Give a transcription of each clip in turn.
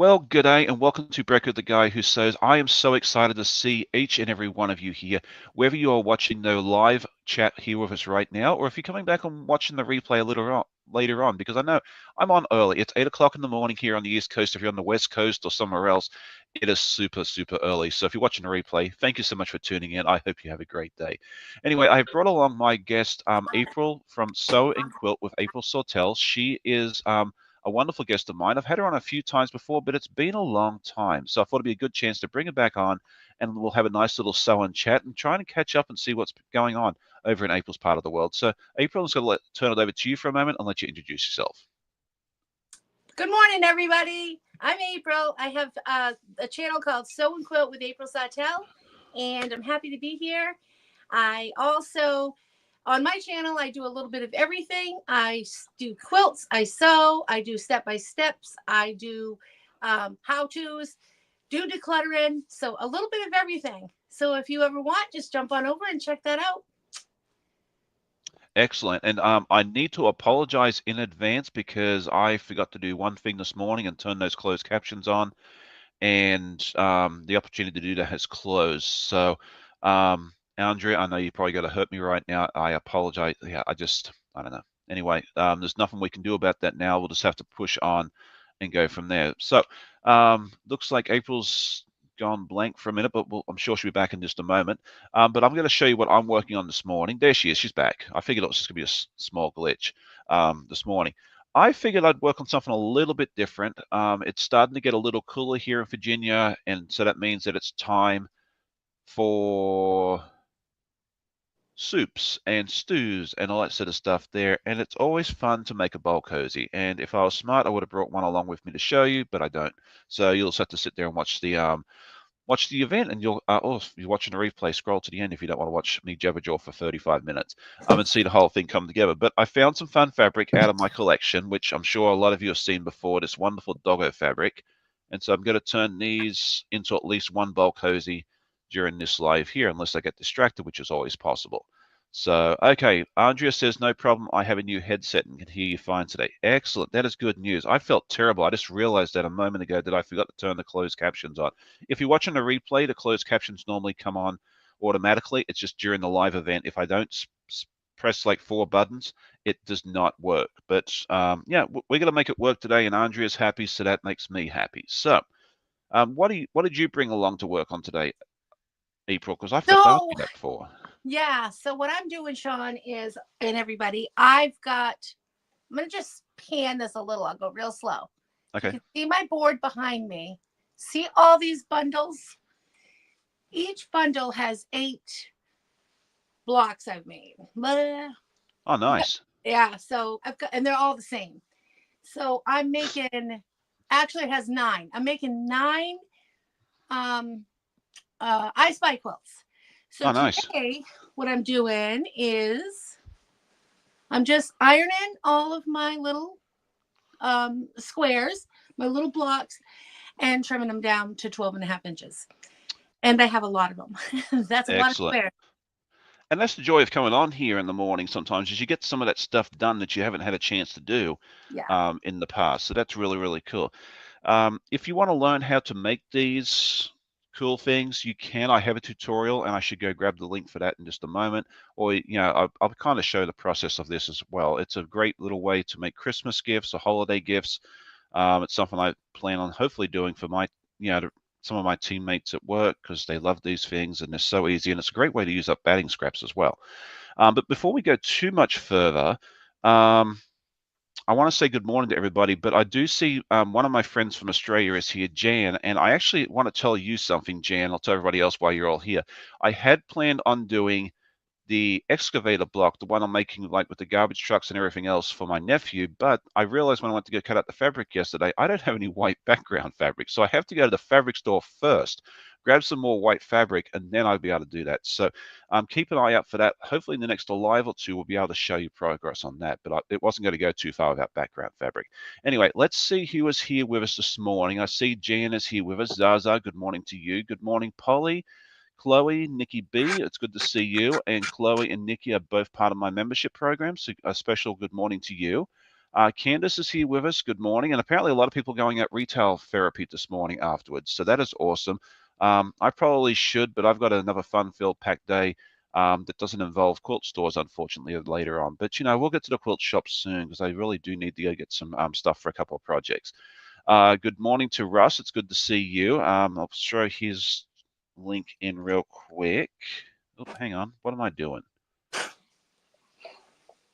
Well, good day and welcome to Brekkie, the guy who says, I am so excited to see each and every one of you here, whether you are watching the live chat here with us right now, or if you're coming back and watching the replay later on, because I know I'm on early. It's 8 o'clock in the morning here on the East Coast. If you're on the West Coast or somewhere else, it is super, super early. So if you're watching the replay, thank you so much for tuning in. I hope you have a great day. Anyway, I brought along my guest, April from Sew and Quilt with April Sawtell. She is a wonderful guest of mine. I've had her on a few times before, but it's been a long time. So I thought it'd be a good chance to bring her back on and we'll have a nice little sew and chat and try and catch up and see what's going on over in April's part of the world. So, April, I'm just going to turn it over to you for a moment and let you introduce yourself. Good morning, everybody. I'm April. I have a channel called Sew and Quilt with April Sawtell, and I'm happy to be here. I also, on my channel, I do a little bit of everything. I do quilts, I sew, I do step-by-steps, I do how-tos, do decluttering, so a little bit of everything. So if you ever want, just jump on over and check that out. Excellent. And I need to apologize in advance because I forgot to do one thing this morning and turn those closed captions on, and the opportunity to do that has closed. So, Andrea, I know you probably got to hurt me right now. I apologize. Yeah, I don't know. Anyway, there's nothing we can do about that now. We'll just have to push on and go from there. So, looks like April's gone blank for a minute, but I'm sure she'll be back in just a moment. But I'm going to show you what I'm working on this morning. There she is. She's back. I figured it was just going to be a small glitch this morning. I figured I'd work on something a little bit different. It's starting to get a little cooler here in Virginia, and so that means that it's time for soups and stews and all that sort of stuff there. And it's always fun to make a bowl cozy. And if I was smart, I would have brought one along with me to show you, but I don't. So you'll just have to sit there and watch the event, and you'll or if you're watching a replay, scroll to the end if you don't want to watch me jabberjaw for 35 minutes and see the whole thing come together. But I found some fun fabric out of my collection, which I'm sure a lot of you have seen before, this wonderful doggo fabric. And so I'm going to turn these into at least one bowl cozy during this live here, unless I get distracted, which is always possible. So, okay, Andrea says, no problem. I have a new headset and can hear you fine today. Excellent. That is good news. I felt terrible. I just realized that a moment ago that I forgot to turn the closed captions on. If you're watching a replay, the closed captions normally come on automatically. It's just during the live event. If I don't press like 4 buttons, it does not work. But yeah, we're going to make it work today, and Andrea's happy, so that makes me happy. So, what did you bring along to work on today, April? Because I forgot to ask So, you that before. yeah, so what I'm doing, Sean, is, and everybody, I'm going to just pan this a little. I'll go real slow. You Okay. can see my board behind me. See all these bundles? Each bundle has 8 blocks I've made. Blah. Oh, nice. Yeah, so and they're all the same. So I'm making, actually it has 9. I'm making 9 um, I Spy quilts. So Oh, nice. today, what I'm doing is I'm just ironing all of my little squares, my little blocks, and trimming them down to 12.5 inches. And I have a lot of them. That's a lot of Excellent. squares. And that's the joy of coming on here in the morning sometimes, is you get some of that stuff done that you haven't had a chance to do Yeah. in the past. So that's really, really cool. If you want to learn how to make these cool things, you can. I have a tutorial, and I should go grab the link for that in just a moment. Or, I'll kind of show the process of this as well. It's a great little way to make Christmas gifts or holiday gifts. It's something I plan on hopefully doing for my, some of my teammates at work, because they love these things and they're so easy, and it's a great way to use up batting scraps as well. But before we go too much further, I want to say good morning to everybody, but I do see one of my friends from Australia is here, Jan, and I actually want to tell you something, Jan. I'll tell everybody else why you're all here. I had planned on doing the excavator block, the one I'm making like with the garbage trucks and everything else for my nephew. But I realized when I went to go cut out the fabric yesterday, I don't have any white background fabric. So I have to go to the fabric store first, grab some more white fabric, and then I'll be able to do that. So keep an eye out for that. Hopefully in the next live or two, we'll be able to show you progress on that. But it wasn't going to go too far without background fabric. Anyway, let's see who is here with us this morning. I see Jan is here with us. Zaza, good morning to you. Good morning, Polly. Chloe, Nikki B, it's good to see you. And Chloe and Nikki are both part of my membership program, so a special good morning to you. Candace is here with us. Good morning. And apparently, a lot of people going at retail therapy this morning afterwards. So that is awesome. I probably should, but I've got another fun-filled packed day that doesn't involve quilt stores, unfortunately, later on. But we'll get to the quilt shop soon because I really do need to go get some stuff for a couple of projects. Good morning to Russ. It's good to see you. I'll throw his link in real quick. Oh, hang on. What am I doing?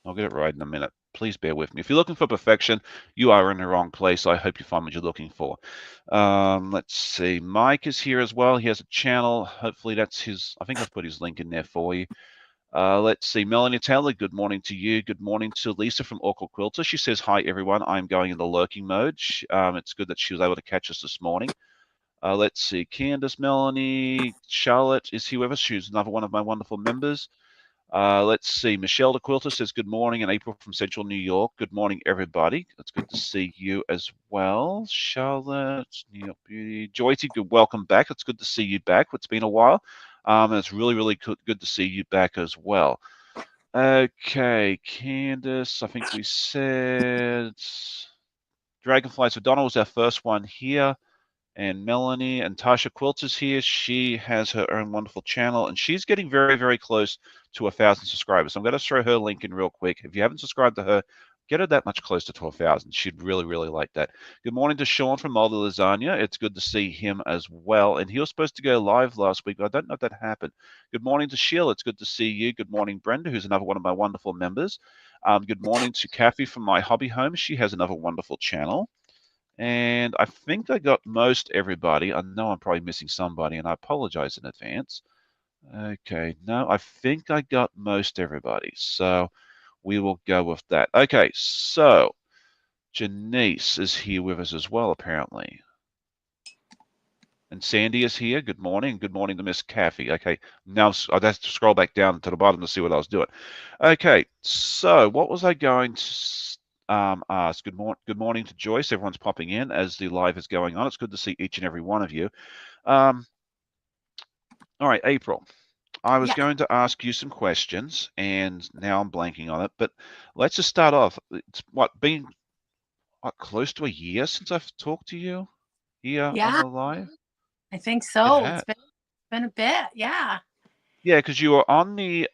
I'll get it right in a minute. Please bear with me. If you're looking for perfection, you are in the wrong place. I hope you find what you're looking for. Let's see. Mike is here as well. He has a channel. Hopefully that's his. I think I've put his link in there for you. Let's see. Melanie Taylor, good morning to you. Good morning to Lisa from Oracle Quilter. She says, hi, everyone. I'm going into lurking mode. It's good that she was able to catch us this morning. Let's see. Candace, Melanie, Charlotte is here with us. She's another one of my wonderful members. Let's see. Michelle the Quilter says good morning, and April from Central New York. Good morning, everybody. It's good to see you as well. Charlotte, New York Beauty. Joyce, good. Welcome back. It's good to see you back. It's been a while. And it's really, really good to see you back as well. Okay, Candace, I think we said Dragonflies for Donna was our first one here. And Melanie and Tasha Quilt is here. She has her own wonderful channel, and she's getting very, very close to 1,000 subscribers. So I'm going to throw her link in real quick. If you haven't subscribed to her, get her that much close to 12,000. She'd really, really like that. Good morning to Sean from Moldy Lasagna. It's good to see him as well. And he was supposed to go live last week, but I don't know if that happened. Good morning to Sheila. It's good to see you. Good morning, Brenda, who's another one of my wonderful members. Good morning to Kathy from My Hobby Home. She has another wonderful channel. And I think I got most everybody. I know I'm probably missing somebody, and I apologize in advance. Okay, no, I think I got most everybody. So we will go with that. Okay, so Janice is here with us as well, apparently. And Sandy is here. Good morning. Good morning to Miss Kathy. Okay, now I'd have to scroll back down to the bottom to see what I was doing. Okay, so what was I going to ask? Good morning to Joyce. Everyone's popping in as the live is going on. It's good to see each and every one of you. All right, April. I was going to ask you some questions, and now I'm blanking on it. But let's just start off. It's been close to a year since I've talked to you here on the live. I think It so. has. It's been a bit. Yeah. Yeah, because you were on the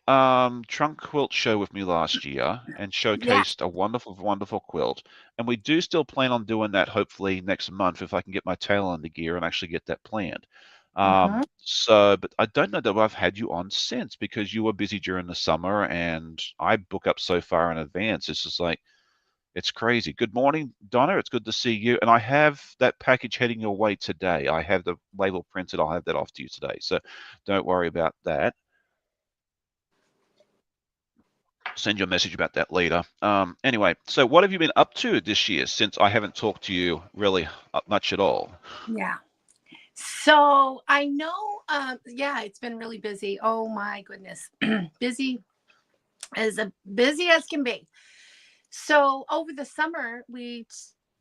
Trunk Quilt show with me last year and showcased a wonderful, wonderful quilt. And we do still plan on doing that hopefully next month if I can get my tail under gear and actually get that planned. But I don't know that I've had you on since because you were busy during the summer and I book up so far in advance. It's just like, it's crazy. Good morning, Donna. It's good to see you. And I have that package heading your way today. I have the label printed. I'll have that off to you today. So don't worry about that. Send you a message about that later. Anyway, so what have you been up to this year since I haven't talked to you really much at all? Yeah. So I know, it's been really busy. Oh my goodness. busy as can be. So over the summer, we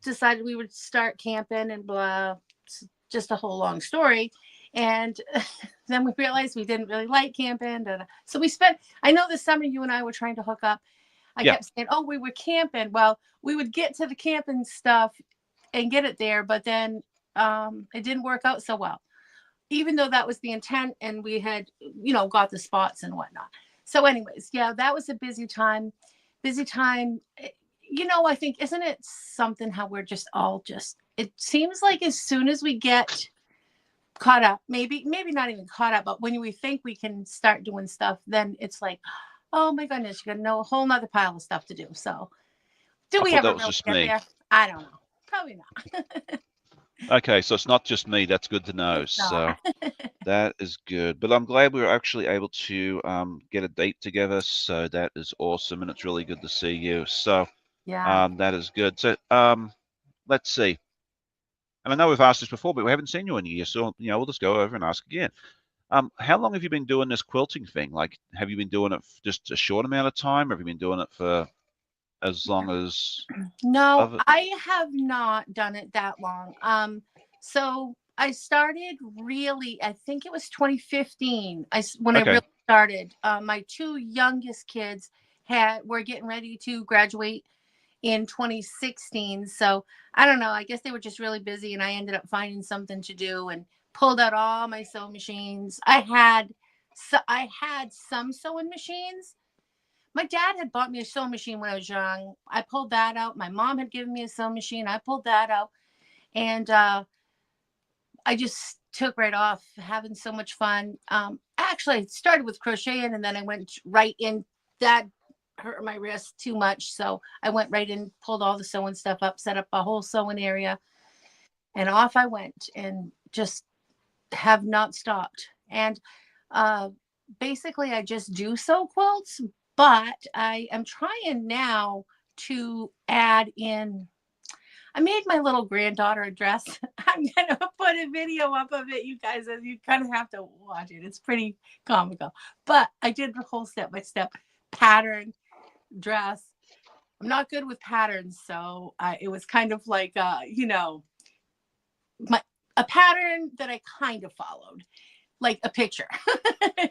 decided we would start camping and blah, just a whole long story. And then we realized we didn't really like camping. So I know this summer you and I were trying to hook up. I kept saying, oh, we were camping. Well, we would get to the camping stuff and get it there, but then it didn't work out so well, even though that was the intent and we had, got the spots and whatnot. So anyways, that was a busy time. I think, isn't it something how we're just all it seems like as soon as we get caught up, maybe not even caught up, but when we think we can start doing stuff, then it's like, oh my goodness, you got to know a whole nother pile of stuff to do. So do we ever really get there? I don't know. Probably not. Okay, so it's not just me. That's good to know. So that is good. But I'm glad we were actually able to get a date together. So that is awesome, and it's really good to see you. So that is good. So let's see. And I know we've asked this before, but we haven't seen you in a year. So we'll just go over and ask again. How long have you been doing this quilting thing? Like, have you been doing it for just a short amount of time? Or have you been doing it for as long as? No, I have not done it that long. So I started really, I think it was 2015. When I really started. My two youngest kids were getting ready to graduate, in 2016. So I don't know. I guess they were just really busy, and I ended up finding something to do and pulled out all my sewing machines. I had some sewing machines. My dad had bought me a sewing machine when I was young. I pulled that out. My mom had given me a sewing machine. I pulled that out, and I just took right off, having so much fun. Actually, I started with crocheting, and then I went right in. That hurt my wrist too much, so I went right in, pulled all the sewing stuff up, set up a whole sewing area, and off I went, and just have not stopped. And uh, basically, I just do sew quilts, but I am trying now to add in. I made my little granddaughter a dress. I'm gonna put a video up of it, you guys, and you kind of have to watch it. It's pretty comical. But I did the whole step by step pattern dress. I'm not good with patterns, so it was kind of like my a pattern that I kind of followed, like a picture.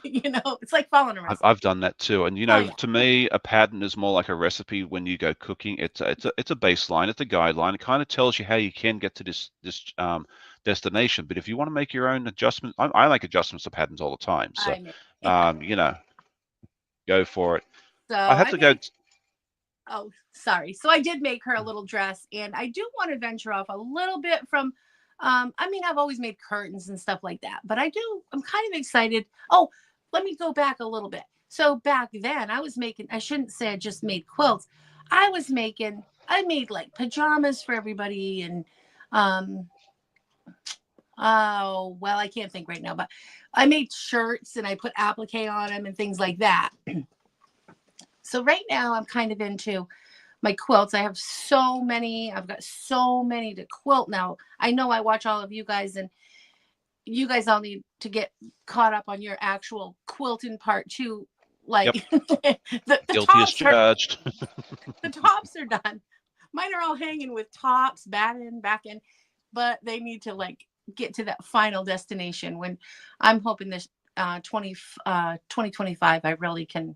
It's like following a recipe. I've done that too, and Oh yeah, to me, a pattern is more like a recipe when you go cooking. It's a baseline, it's a guideline. It kind of tells you how you can get to this destination. But if you want to make your own adjustments, I make adjustments to patterns all the time. So, I mean, yeah. um, you know, go for it. So I have I to go. made. Oh, sorry. So I did make her a little dress, and I do want to venture off a little bit from. I mean, I've always made curtains and stuff like that, but I'm kind of excited. Oh, let me go back a little bit. So back then, I was making. I shouldn't say I just made quilts. I made like pajamas for everybody, and um, oh well, I can't think right now, but I made shirts and I put applique on them and things like that. So right now, I'm kind of into my quilts. I have so many. I've got so many to quilt now. I know I watch all of you guys, and you guys all need to get caught up on your actual quilting part too. Like Yep, the guilty as tops are charged. the tops are done. Mine are all hanging with tops, back in, but they need to like get to that final destination when I'm hoping this 2025 I really can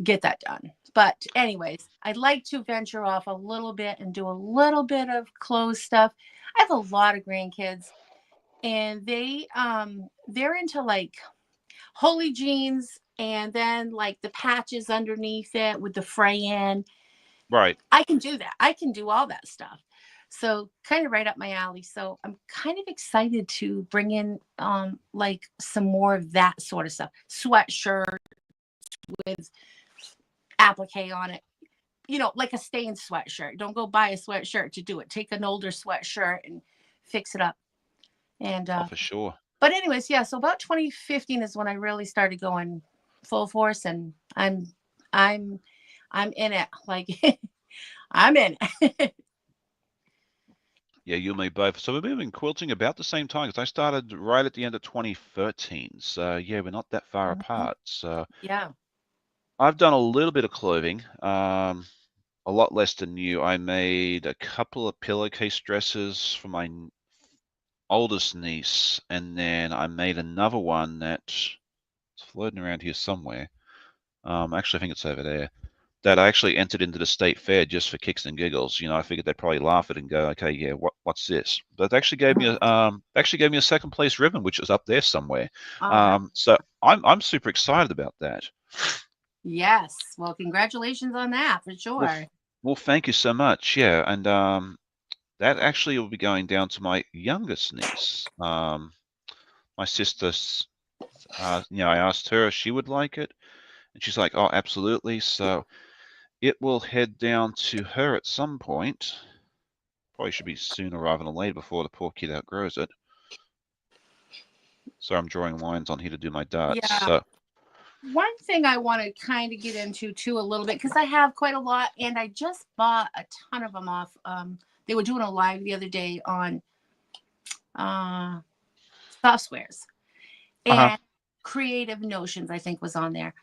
get that done. But anyways, I'd like to venture off a little bit and do a little bit of clothes stuff. I have a lot of grandkids, and they're into like holy jeans, and then like the patches underneath it with the fray in. Right. I can do that. I can do all that stuff. So kind of right up my alley. So I'm kind of excited to bring in like some more of that sort of stuff. Sweatshirt with applique on it, like a stained sweatshirt. Don't go buy a sweatshirt to do it. Take an older sweatshirt and fix it up. And Oh, for sure. but anyways, yeah. So about 2015 is when I really started going full force, and I'm I'm in it. Like I'm in it. Yeah, you and me both. So we've been quilting about the same time because I started right at the end of 2013. So yeah, we're not that far Mhm. apart. So Yeah. I've done a little bit of clothing, a lot less than you. I made a couple of pillowcase dresses for my oldest niece, and then I made another one that's floating around here somewhere. Actually, I think it's over there. That I actually entered into the state fair just for kicks and giggles. I figured they'd probably laugh at it and go, "Okay, yeah, what's this?" But they actually gave me a second place ribbon, which is up there somewhere. All right. So I'm super excited about that. Yes. Well, congratulations on that for Well, sure. well, thank you so much. Yeah, and that actually will be going down to my youngest niece. My sister, I asked her if she would like it, and she's like, "Oh, absolutely." So it will head down to her at some point. Probably should be sooner rather than later before the poor kid outgrows it. So I'm drawing lines on here to do my darts. Yeah. So, One thing I want to kind of get into too a little bit, because I have quite a lot, and I just bought a ton of them off. They were doing a live the other day on uh, Softwares, uh-huh. and Creative Notions, I think, was on there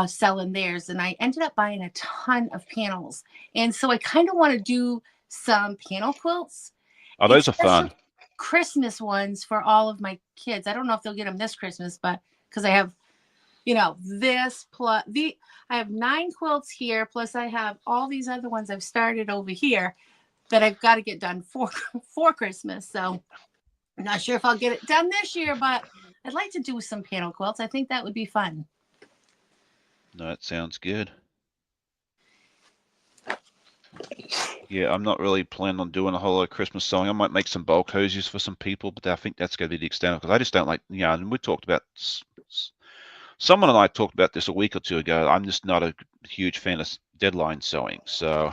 selling theirs. And I ended up buying a ton of panels. And so I kind of want to do some panel quilts, Oh, those are especially fun. Christmas ones for all of my kids. I don't know if they'll get them this Christmas, but because I have, this plus I have 9 quilts here, plus I have all these other ones I've started over here that I've got to get done for Christmas. So I'm not sure if I'll get it done this year, but I'd like to do some panel quilts. I think that would be fun. No, that sounds good. Yeah, I'm not really planning on doing a whole lot of Christmas sewing. I might make some bulk hosies for some people, but I think that's going to be the extent of it, because I just don't like, and we talked about, someone and I talked about this a week or two ago. I'm just not a huge fan of deadline sewing. So,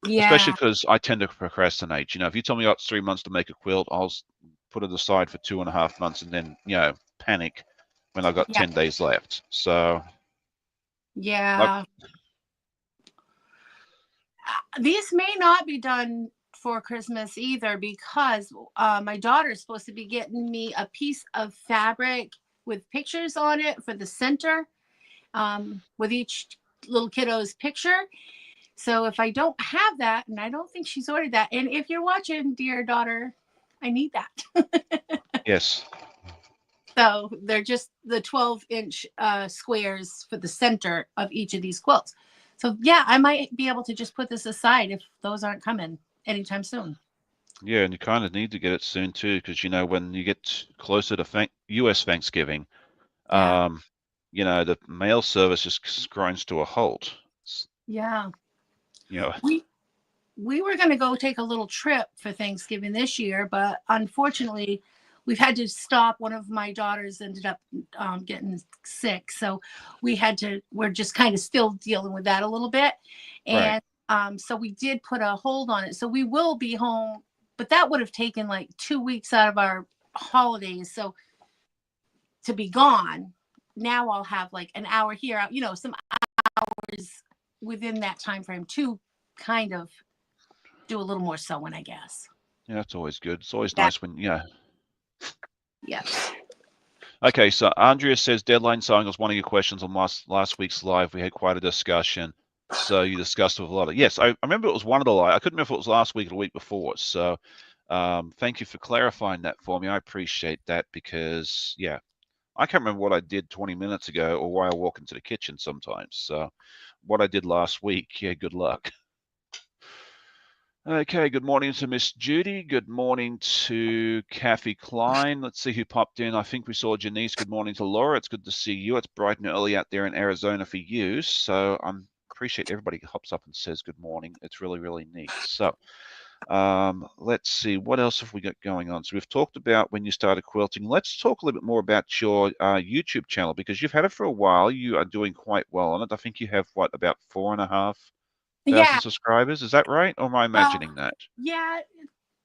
especially Yeah. because I tend to procrastinate. If you tell me it's 3 months to make a quilt, I'll put it aside for 2.5 months and then, panic when I've got Yeah. 10 days left. So, Yeah. These may not be done for Christmas either, because my daughter is supposed to be getting me a piece of fabric with pictures on it for the center, with each little kiddo's picture. So if I don't have that, and I don't think she's ordered that, and if you're watching, dear daughter, I need that. yes. So they're just the 12-inch squares for the center of each of these quilts. So yeah, I might be able to just put this aside if those aren't coming anytime soon. Yeah, and you kind of need to get it soon too, because when you get closer to U.S. Thanksgiving, Yeah. the mail service just grinds to a halt. Yeah. You know, We were going to go take a little trip for Thanksgiving this year, but unfortunately, we've had to stop. One of my daughters ended up getting sick, so we're just kind of still dealing with that a little bit. right. And so we did put a hold on it. So we will be home, but that would have taken like 2 weeks out of our holidays. So to be gone, now I'll have like an hour here, some hours within that time frame to kind of do a little more sewing, I guess. Yeah, that's always good. It's always Yeah. nice when, Yeah. Okay, so Andrea says deadline sewing was one of your questions on last week's live. We had quite a discussion. So you discussed with a lot of, yes, I remember it was one of the live. I couldn't remember if it was last week or the week before. So thank you for clarifying that for me. I appreciate that, because, yeah, I can't remember what I did 20 minutes ago or why I walk into the kitchen sometimes. So what I did last week, yeah, good luck. Okay, good morning to Miss Judy. Good morning to Kathy Klein. Let's see who popped in. I think we saw Janice. Good morning to Laura. It's good to see you. It's bright and early out there in Arizona for you. So I appreciate everybody who hops up and says good morning. It's really, really neat. So let's see, what else have we got going on? So we've talked about when you started quilting. Let's talk a little bit more about your YouTube channel, because you've had it for a while. You are doing quite well on it. I think you have, what, about 4,500 Yeah. subscribers? Is that right? Or am I imagining that? Yeah.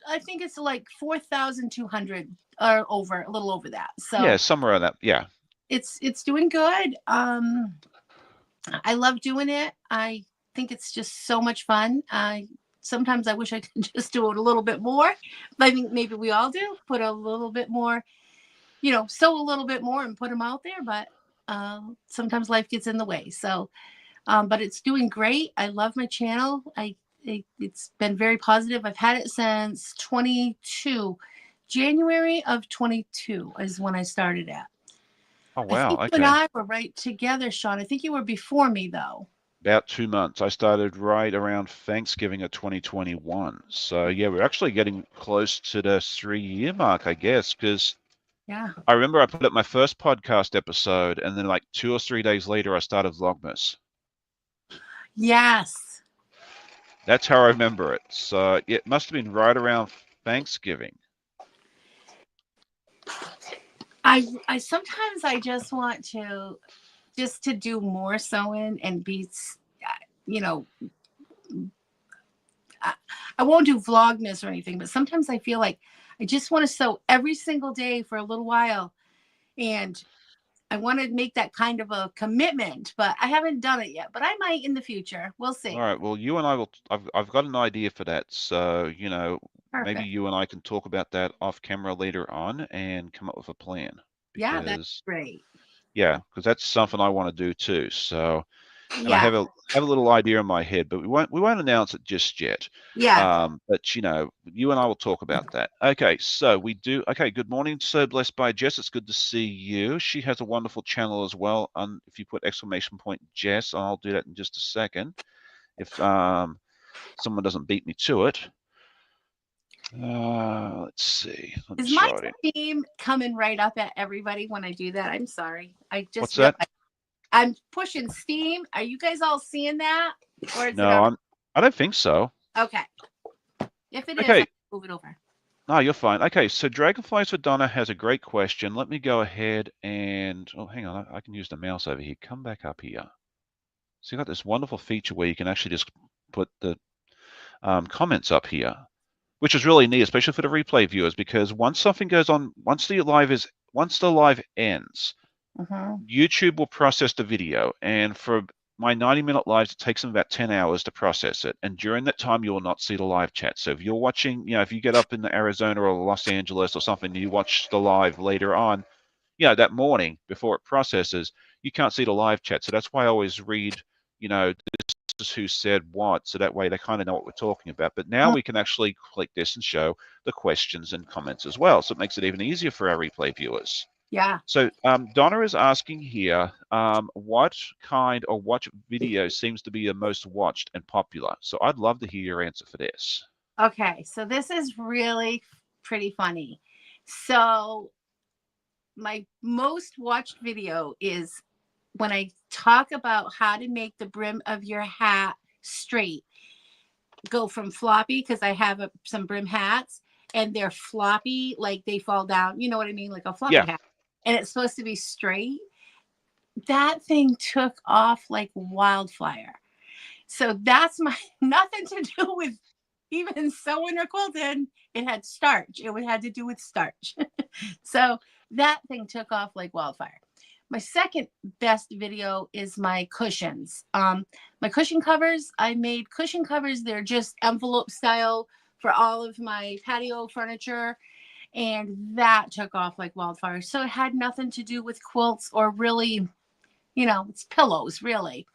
I think it's like 4,200 or over, a little over that. Yeah, So somewhere on that. Yeah. it's doing good. I love doing it. I think it's just so much fun. Sometimes I wish I could just do it a little bit more. But I think maybe we all do. Put a little bit more, sew a little bit more and put them out there. But sometimes life gets in the way. So, but it's doing great. I love my channel. It's been very positive. I've had it since 22. January of 22 is when I started at. Oh, I wow. think you and Okay. I were right together, Sean. I think you were before me, though. About 2 months. I started right around Thanksgiving of 2021. So, yeah, we're actually getting close to the 3-year mark, I guess, because Yeah. I remember I put up my first podcast episode, and then like 2 or 3 days later, I started Vlogmas. Yes. That's how I remember it. So it must have been right around Thanksgiving. I sometimes I just want to do more sewing and be, you know, I won't do Vlogmas or anything, but sometimes I feel like I just want to sew every single day for a little while, and I want to make that kind of a commitment, but I haven't done it yet. But I might in the future. We'll All see. right. Well, you and I will. I've got an idea for that. So maybe Perfect. you and I can talk about that off camera later on and come up with a plan. Yeah, that's Because great. yeah, because that's something I want to do too. So and I Yeah. have a little idea in my head, but we won't announce it just yet. Yeah. But you know, you and I will talk about that. Okay, so we do. Okay, good morning, so blessed by Jess. It's good to see you. She has a wonderful channel as well. If you put exclamation point Jess, I'll do that in just a second. If someone doesn't beat me to it. Let's see. Let me Is my throw it in. steam coming right up at everybody when I do that? I'm sorry. I just What's that? realized I'm pushing steam. Are you guys all seeing that? Or is it No, all I don't think so. okay? If it is, Okay. I'll move it over. No, you're fine. Okay, so Dragonflies for Donna has a great question. Let me go ahead and, oh, hang on, I can use the mouse over here. Come back up here. So you got this wonderful feature where you can actually just put the comments up here, which is really neat, especially for the replay viewers, because once something goes on, once the live ends, YouTube will process the video, and for my 90-minute lives, it takes them about 10 hours to process it. And during that time, you will not see the live chat. So if you're watching, if you get up in Arizona or Los Angeles or something, you watch the live later on, that morning before it processes, you can't see the live chat. So that's why I always read, this is who said what, so that way they kind of know what we're talking about. But now we can actually click this and show the questions and comments as well. So it makes it even easier for our replay viewers. Yeah. So Donna is asking here, what kind or what video seems to be the most watched and popular? So I'd love to hear your answer for this. Okay, so this is really pretty funny. So my most watched video is when I talk about how to make the brim of your hat straight. Go from floppy, because I have some brim hats and they're floppy, like they fall down. You know what I mean? Like a floppy hat. And it's supposed to be straight. That thing took off like wildfire. So that's my nothing to do with even sewing or quilting. It had starch. It had to do with starch. So that thing took off like wildfire. My second best video is my cushions. My cushion covers. I made cushion covers. They're just envelope style for all of my patio furniture. And that took off like wildfire. So it had nothing to do with quilts or really, it's pillows, really.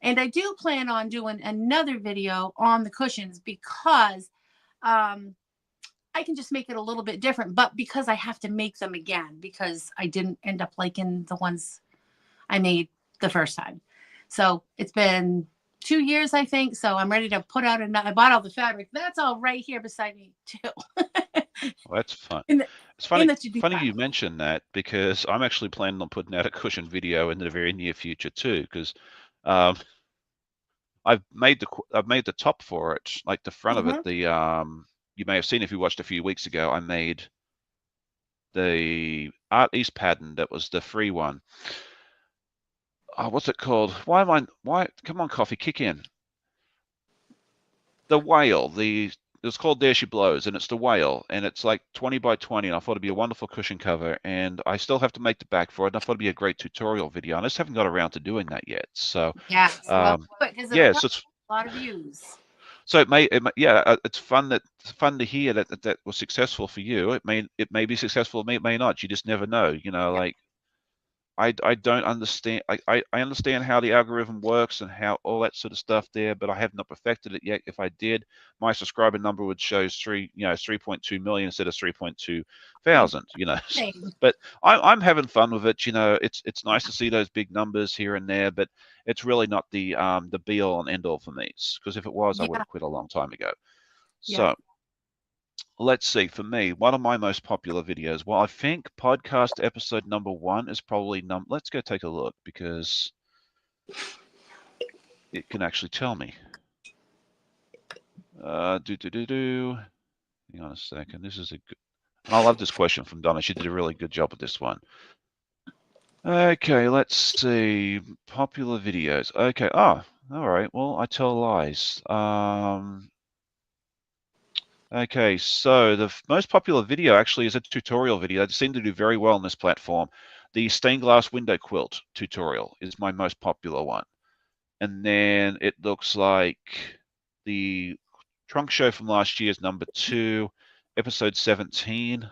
And I do plan on doing another video on the cushions because I can just make it a little bit different, but because I have to make them again because I didn't end up liking the ones I made the first time. So it's been 2 years, I think. So I'm ready to put out another. I bought all the fabric. That's all right here beside me too. Well, that's fun. It's funny you mentioned that, because I'm actually planning on putting out a cushion video in the very near future too, because I've made the top for it, like the front of it. You may have seen if you watched a few weeks ago, I made the Art East pattern that was the free one. Oh, what's it called? Why? Come on, coffee, kick in. The whale. It's called There She Blows, and it's the whale, and it's like 20 by 20, and I thought it'd be a wonderful cushion cover, and I still have to make the back for it, and I thought it'd be a great tutorial video, and I just haven't got around to doing that yet. So yes, because yeah, so it's a lot of views. So it's fun to hear that was successful for you. It may be successful, it may not. You just never know. Like I don't understand. I understand how the algorithm works and how all that sort of stuff there, but I have not perfected it yet. If I did, my subscriber number would show 3.2 million instead of 3.2 thousand. But I'm having fun with it. It's nice to see those big numbers here and there, but it's really not the be all and end all for me. Because if it was, I would have quit a long time ago. So let's see, for me, one of my most popular videos, well, I think podcast episode number 1 is probably let's go take a look, because it can actually tell me. Hang on a second. This is a good, and I love this question from Donna. She did a really good job with this one. Okay, let's see. Popular videos. Okay. Oh, all right. Well, I tell lies. Okay, so the most popular video actually is a tutorial video. They seem to do very well on this platform. The stained glass window quilt tutorial is my most popular one. And then it looks like the trunk show from last year's number 2, episode 17.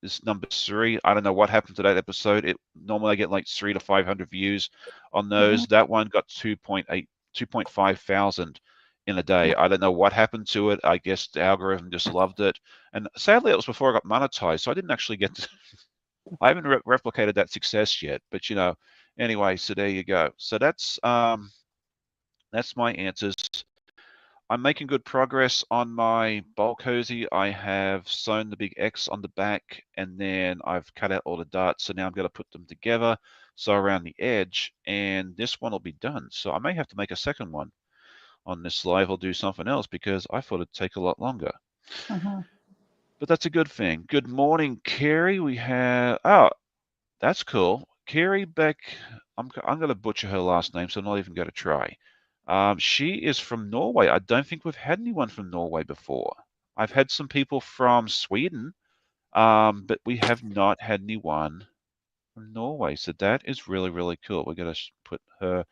is number 3. I don't know what happened to that episode. It normally I get like 3 to 500 views on Mhm. those. That one got 2.8, 2.5 thousand in a day. I don't know what happened to it. I guess the algorithm just loved it. And sadly, it was before I got monetized, so I didn't actually get to, I haven't replicated that success yet. But anyway, so there you go. So that's my answers. I'm making good progress on my bowl cozy. I have sewn the big X on the back, and then I've cut out all the darts. So now I'm going to put them together, so around the edge, and this one will be done. So I may have to make a second one on this live or do something else because I thought it'd take a lot longer. Mhm. But that's a good thing. Good morning, Carrie. We have, oh, that's cool. Carrie Beck, I'm going to butcher her last name, so I'm not even going to try. She is from Norway. I don't think we've had anyone from Norway before. I've had some people from Sweden, but we have not had anyone from Norway. So that is really, really cool. We're going to put her,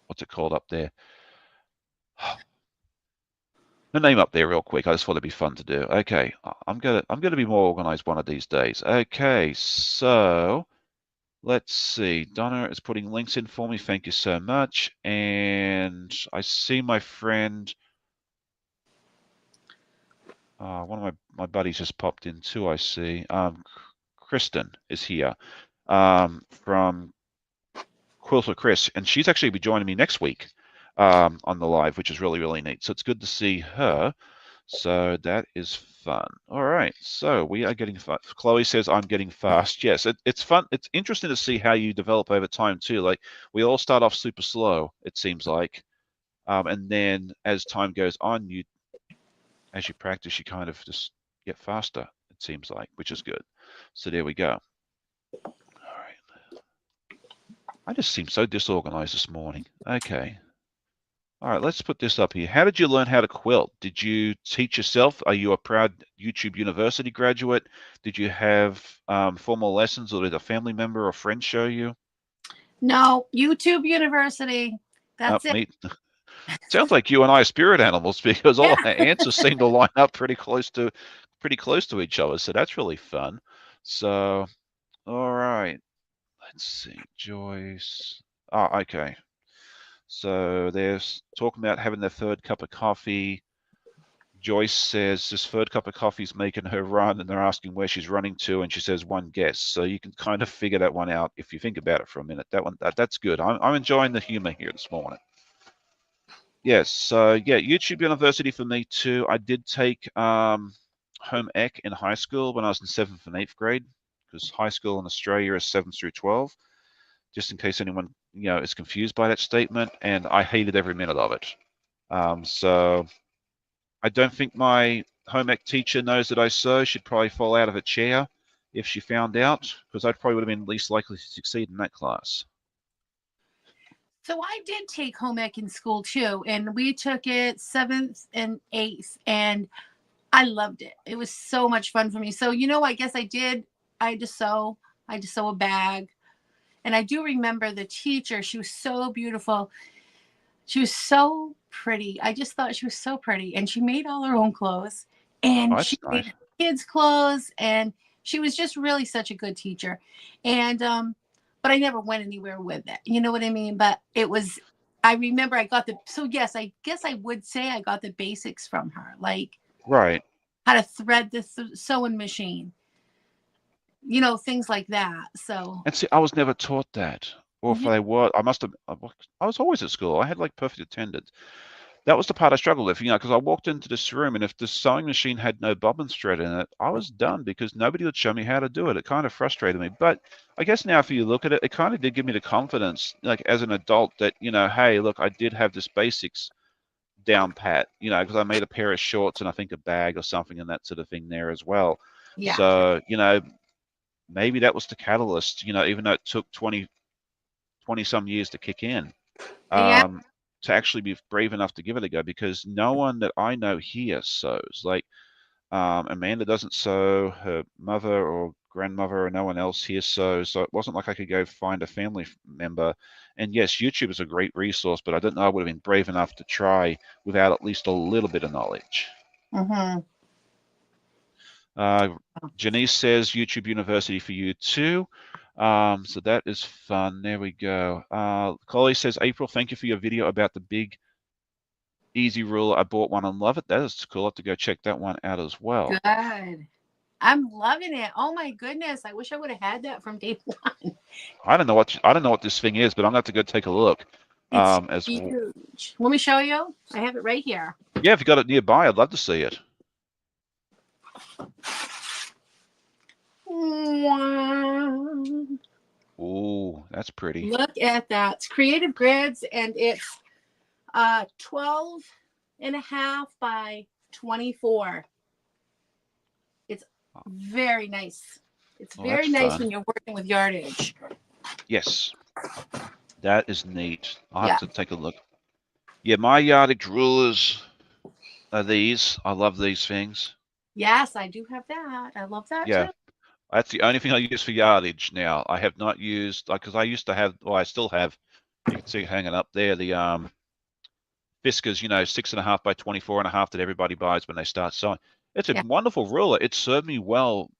what's it called up there? Her name up there real quick. I just thought it'd be fun to do. Okay, I'm gonna be more organized one of these days. Okay, so let's see. Donna is putting links in for me. Thank you so much. And I see my friend, one of my buddies just popped in too, I see. Kristen is here from Quilter Chris, and she's actually be joining me next week on the live, which is really, really neat. So it's good to see her. So that is fun. All right. So we are getting fast. Chloe says, I'm getting fast. Yes, it's fun. It's interesting to see how you develop over time too. Like we all start off super slow, it seems like. And then as time goes on, as you practice, you kind of just get faster, it seems like, which is good. So there we go. All right. I just seem so disorganized this morning. Okay. All right, let's put this up here. How did you learn how to quilt? Did you teach yourself? Are you a proud YouTube University graduate? Did you have formal lessons, or did a family member or friend show you? No, YouTube University. That's it. Me. Sounds like you and I are spirit animals because all our Yeah. answers seem to line up pretty close to each other. So that's really fun. So, all right. Let's see, Joyce. Oh, okay. So they're talking about having their third cup of coffee. Joyce says this third cup of coffee is making her run, and they're asking where she's running to, and she says one guess. So you can kind of figure that one out if you think about it for a minute. That's good. I'm enjoying the humor here this morning. Yes. So yeah, YouTube University for me too. I did take home ec in high school when I was in 7th and 8th grade, because high school in Australia is 7 through 12. Just in case anyone is confused by that statement, and I hated every minute of it. So I don't think my home ec teacher knows that I sew. She'd probably fall out of a chair if she found out, because I probably would have been least likely to succeed in that class. So I did take home ec in school too, and we took it 7th and 8th, and I loved it. It was so much fun for me. So I guess I did. I had to sew. I had to sew a bag, and I do remember the teacher. She was so beautiful. She was so pretty. I just thought she was so pretty, and she made all her own clothes, Oh, and she that's nice. made kids' clothes, and she was just really such a good teacher. And but I never went anywhere with it. You know what I mean? But it was. I remember I got the. So yes, I guess I would say I got the basics from her, like Right. how to thread the sewing machine. Things like that. So And see, I was never taught that. Or if yeah, I were, I must have, I was always at school. I had like perfect attendance. That was the part I struggled with, because I walked into this room, and if the sewing machine had no bobbin thread in it, I was done because nobody would show me how to do it. It kind of frustrated me. But I guess now, if you look at it, it kind of did give me the confidence, like as an adult, that, hey, look, I did have this basics down pat, because I made a pair of shorts and I think a bag or something and that sort of thing there as well. yeah, So, maybe that was the catalyst, even though it took 20 some years to kick in, yeah. um, to actually be brave enough to give it a go, because no one that I know here sews. Like, Amanda doesn't sew, her mother or grandmother or no one else here sews. So it wasn't like I could go find a family member. And yes, YouTube is a great resource, but I don't know I would have been brave enough to try without at least a little bit of knowledge. Mm-hmm. Uh, Oh, Janice says YouTube University for you too. So that is fun. There we go. Collie says, April, thank you for your video about the big easy ruler. I bought one and love it. That is cool. I'll have to go check that one out as well. good. I'm loving it. Oh my goodness. I wish I would have had that from day one. I don't know what this thing is, but I'm gonna have to go take a look. It's As well. huge. Let me show you. I have it right here. Yeah, if you got it nearby, I'd love to see it. Ooh, that's pretty. Look at that. It's Creative Grids and it's 12 and a half by 24. It's very nice. It's Oh, that's very nice fun. when you're working with yardage. Yes, that is neat. I'll have Yeah. to take a look. Yeah, my yardage rulers are these. I love these things. Yes, I do have that. I love that Yeah, too. that's the only thing I use for yardage now. I have not used, like, because I used to have, well, I still have, you can see hanging up there, the Fiskars, 6.5 by 24.5 that everybody buys when they start sewing. It's a Yeah. wonderful ruler. It served me well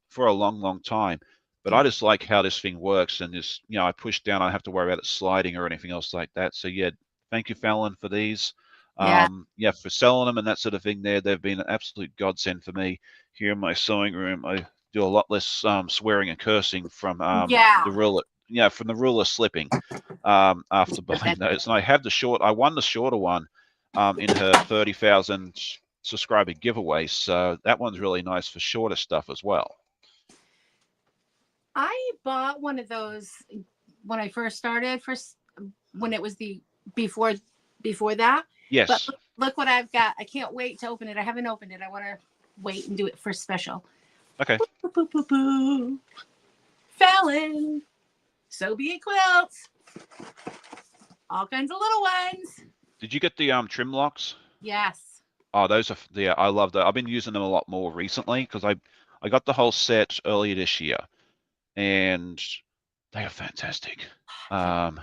for a long, long time. But I Yeah. just like how this thing works, and this, I push down, I don't have to worry about it sliding or anything else like that. So yeah, thank you, Fallon, for these. Yeah. Yeah, for selling them and that sort of thing. They've been an absolute godsend for me here in my sewing room. I do a lot less swearing and cursing from Yeah. the ruler, from the ruler slipping after buying those. And I won the shorter one in her 30,000 subscriber giveaway. So that one's really nice for shorter stuff as well. I bought one of those when I first started, first when it was the before before that. But Yes. look what I've got. I can't wait to open it. I haven't opened it. I want to wait and do it for special. Okay. Boo, boo, boo, boo. Fallon. So be it quilts. All kinds of little ones. Did you get the trim locks? Yes. Oh, those are yeah, I love that. I've been using them a lot more recently because I got the whole set earlier this year, and they are fantastic. Um,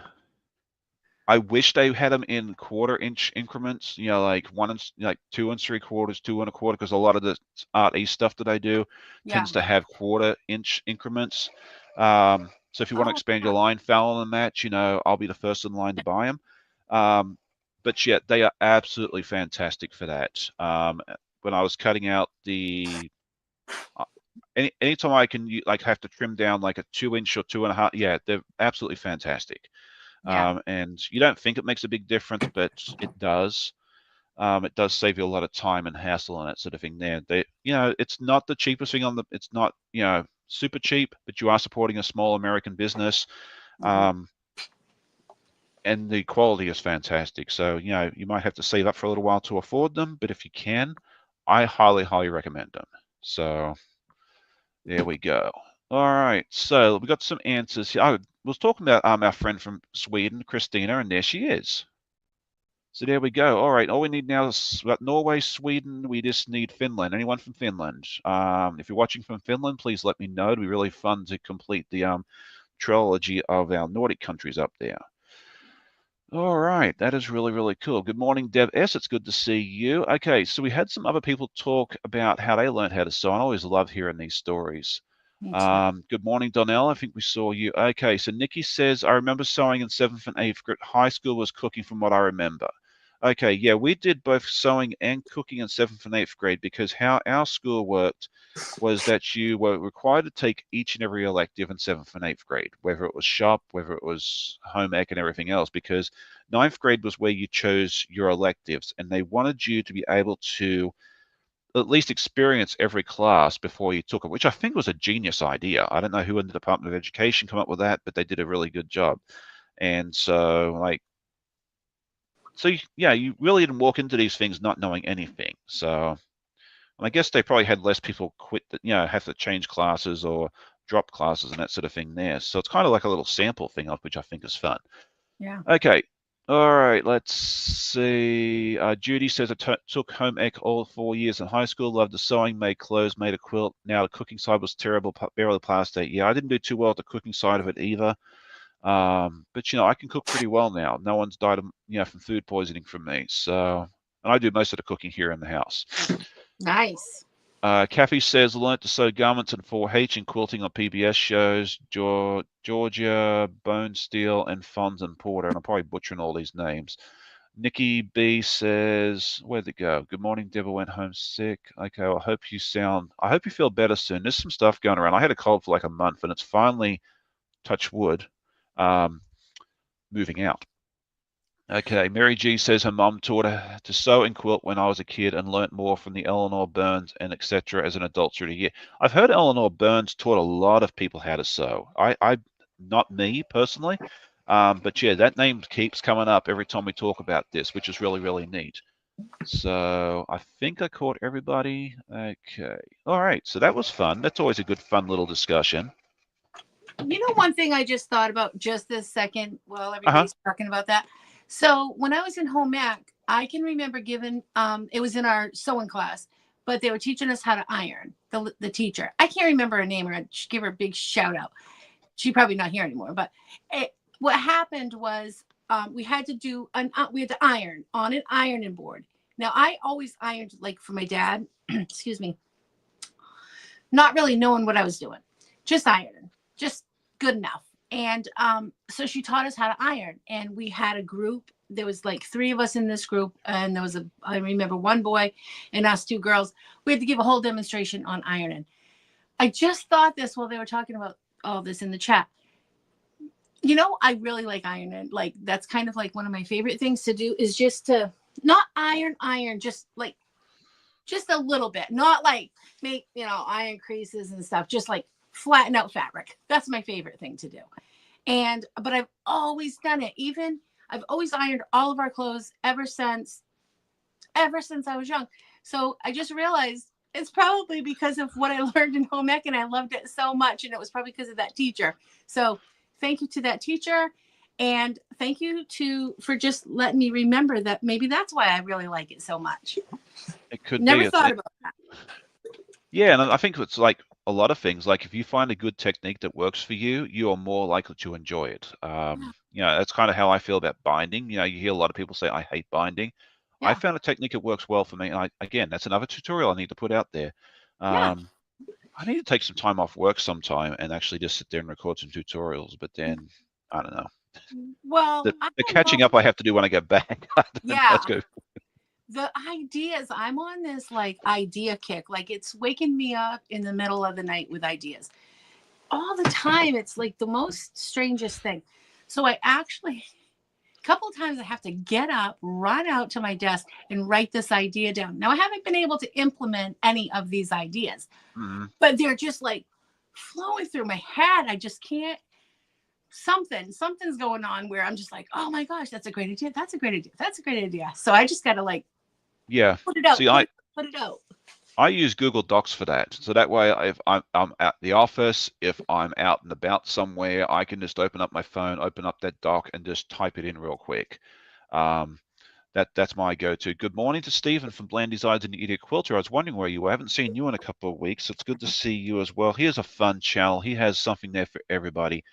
I wish they had them in quarter-inch increments, like like 2 3/4, 2 1/4, because a lot of the Art East stuff that I do Yeah. tends to have quarter-inch increments. So if you want to Oh, expand your line, Fallon and Matt, I'll be the first in line to buy them. But yeah, they are absolutely fantastic for that. When I was cutting out uh, anytime I can like have to trim down like a 2 inch or 2.5, yeah, they're absolutely fantastic. yeah. And you don't think it makes a big difference, but it does. It does save you a lot of time and hassle and that sort of thing there. It's not the cheapest thing it's not, super cheap, but you are supporting a small American business. Mhm. Um, and the quality is fantastic. So, you might have to save up for a little while to afford them, but if you can, I highly, highly recommend them. So there we go. All right, so we got some answers here. I was talking about our friend from Sweden, Christina, and there she is. So there we go. All right, all we need now is Norway, Sweden. We just need Finland. Anyone from Finland? If you're watching from Finland, please let me know. It'd be really fun to complete the trilogy of our Nordic countries up there. All right, that is really, really cool. Good morning, Deb S. It's good to see you. Okay, so we had some other people talk about how they learned how to sew. I always love hearing these stories. Me too. Good morning, Donnell. I think we saw you. Okay, so Nikki says, I remember sewing in 7th and 8th grade. High school was cooking from what I remember. Okay, yeah, we did both sewing and cooking in 7th and 8th grade because how our school worked was that you were required to take each and every elective in 7th and 8th grade, whether it was shop, whether it was home ec and everything else, because ninth grade was where you chose your electives and they wanted you to be able to at least experience every class before you took it, which I think was a genius idea. I don't know who in the Department of Education come up with that, but they did a really good job. And so, yeah, you really didn't walk into these things not knowing anything. So, and I guess they probably had less people quit that, have to change classes or drop classes and that sort of thing there. So it's kind of like a little sample thing, which I think is fun. Yeah. Okay. All right, let's see. Judy says, I took home ec all 4 years in high school, loved the sewing, made clothes, made a quilt. Now the cooking side was terrible, barely passed that. Yeah, I didn't do too well at the cooking side of it either. But, I can cook pretty well now. No one's died, from food poisoning from me. So, and I do most of the cooking here in the house. Nice. Kathy says, learnt to sew garments in 4-H and quilting on PBS shows. Georgia, Bone Steel, and Fons and Porter. And I'm probably butchering all these names. Nikki B says, where'd it go? Good morning, Deborah went home sick. Okay, well, I hope you feel better soon. There's some stuff going around. I had a cold for like a month and it's finally, touch wood, um, moving out. Okay, Mary G says her mum taught her to sew and quilt when I was a kid and learnt more from the Eleanor Burns and etc. as an adult through the year. I've heard Eleanor Burns taught a lot of people how to sew. Not me personally, but yeah, that name keeps coming up every time we talk about this, which is really, really neat. So I think I caught everybody. Okay, all right. So that was fun. That's always a good, fun little discussion. You know, one thing I just thought about just this second while Uh-huh. everybody's talking about that. So when I was in home ec, I can remember giving it was in our sewing class, but they were teaching us how to iron. The teacher, I can't remember her name, or I'd give her a big shout out. She's probably not here anymore. But what happened was we had to we had to iron on an ironing board. Now I always ironed like for my dad. Excuse me. Not really knowing what I was doing, just ironing, just good enough. And so she taught us how to iron, and we had a group. There was like 3 of us in this group, and there was I remember one boy and us 2 girls. We had to give a whole demonstration on ironing. I just thought this while they were talking about all this in the chat. You know, I really like ironing. Like that's kind of like one of my favorite things to do is just to not iron, just like just a little bit, not like make, iron creases and stuff, just like flatten out fabric. That's my favorite thing to do. But I've always done it. I've always ironed all of our clothes ever since I was young. So I just realized it's probably because of what I learned in home ec, and I loved it so much. And it was probably because of that teacher. So thank you to that teacher. And thank you for just letting me remember that maybe that's why I really like it so much. It could Never be. thought about that. Yeah, and I think it's like a lot of things. Like if you find a good technique that works for you, you are more likely to enjoy it. That's kind of how I feel about binding. You hear a lot of people say, I hate binding. I Yeah. found a technique that works well for me. And again, that's another tutorial I need to put out there. Yeah. I need to take some time off work sometime and actually just sit there and record some tutorials. But then, I don't know. Well, I The don't catching know. up I have to do when I get back. I don't know. Yeah. Let's go. The ideas, I'm on this like idea kick. Like it's waking me up in the middle of the night with ideas all the time. It's like the most strangest thing. So I actually, a couple of times I have to get up, run out to my desk and write this idea down. Now I haven't been able to implement any of these ideas, Mhm. but they're just like flowing through my head. I just can't. Something's going on where I'm just like, oh my gosh, that's a great idea. That's a great idea. That's a great idea. So I just got to like Yeah. put it out, See, put it out. I use Google Docs for that. So that way, if I'm at the office, if I'm out and about somewhere, I can just open up my phone, open up that doc, and just type it in real quick. Um, that's my go-to. Good morning to Stephen from Bland Designs and the Idiot Quilter. I was wondering where you were. I haven't seen you in a couple of weeks. It's good to see you as well. Here's a fun channel. He has something there for everybody.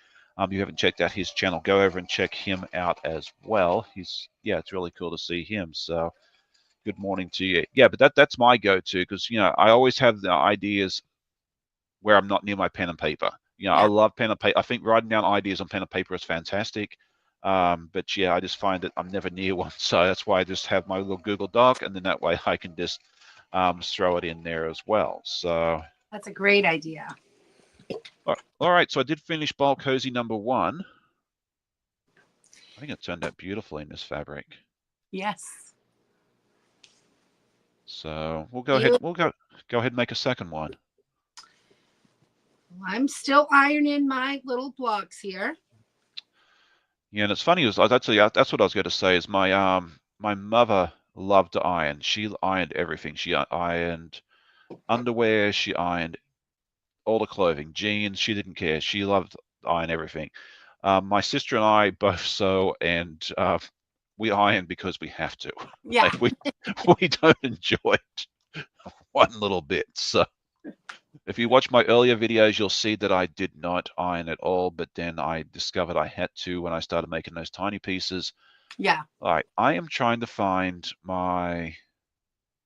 You haven't checked out his channel, go over and check him out as well. It's really cool to see him. So good morning to you. Yeah, but that's my go-to because I always have the ideas where I'm not near my pen and paper. I Yeah. love pen and paper. I think writing down ideas on pen and paper is fantastic. But yeah, I just find that I'm never near one, so that's why I just have my little Google Doc, and then that way I can just throw it in there as well. So That's a great idea. all right, so I did finish Bowl Cozy number 1. I think it turned out beautifully in this fabric. Yes. So we'll go ahead. We'll go ahead and make a second one. I'm still ironing my little blocks here. Yeah, and it's funny. That's what I was going to say. Is my mother loved to iron. She ironed everything. She ironed underwear. She ironed all the clothing, jeans. She didn't care. She loved to iron everything. My sister and I both sew, and we iron because we have to. Yeah. Like we don't enjoy it one little bit. So if you watch my earlier videos, you'll see that I did not iron at all, but then I discovered I had to when I started making those tiny pieces. Yeah. All right, I am trying to find my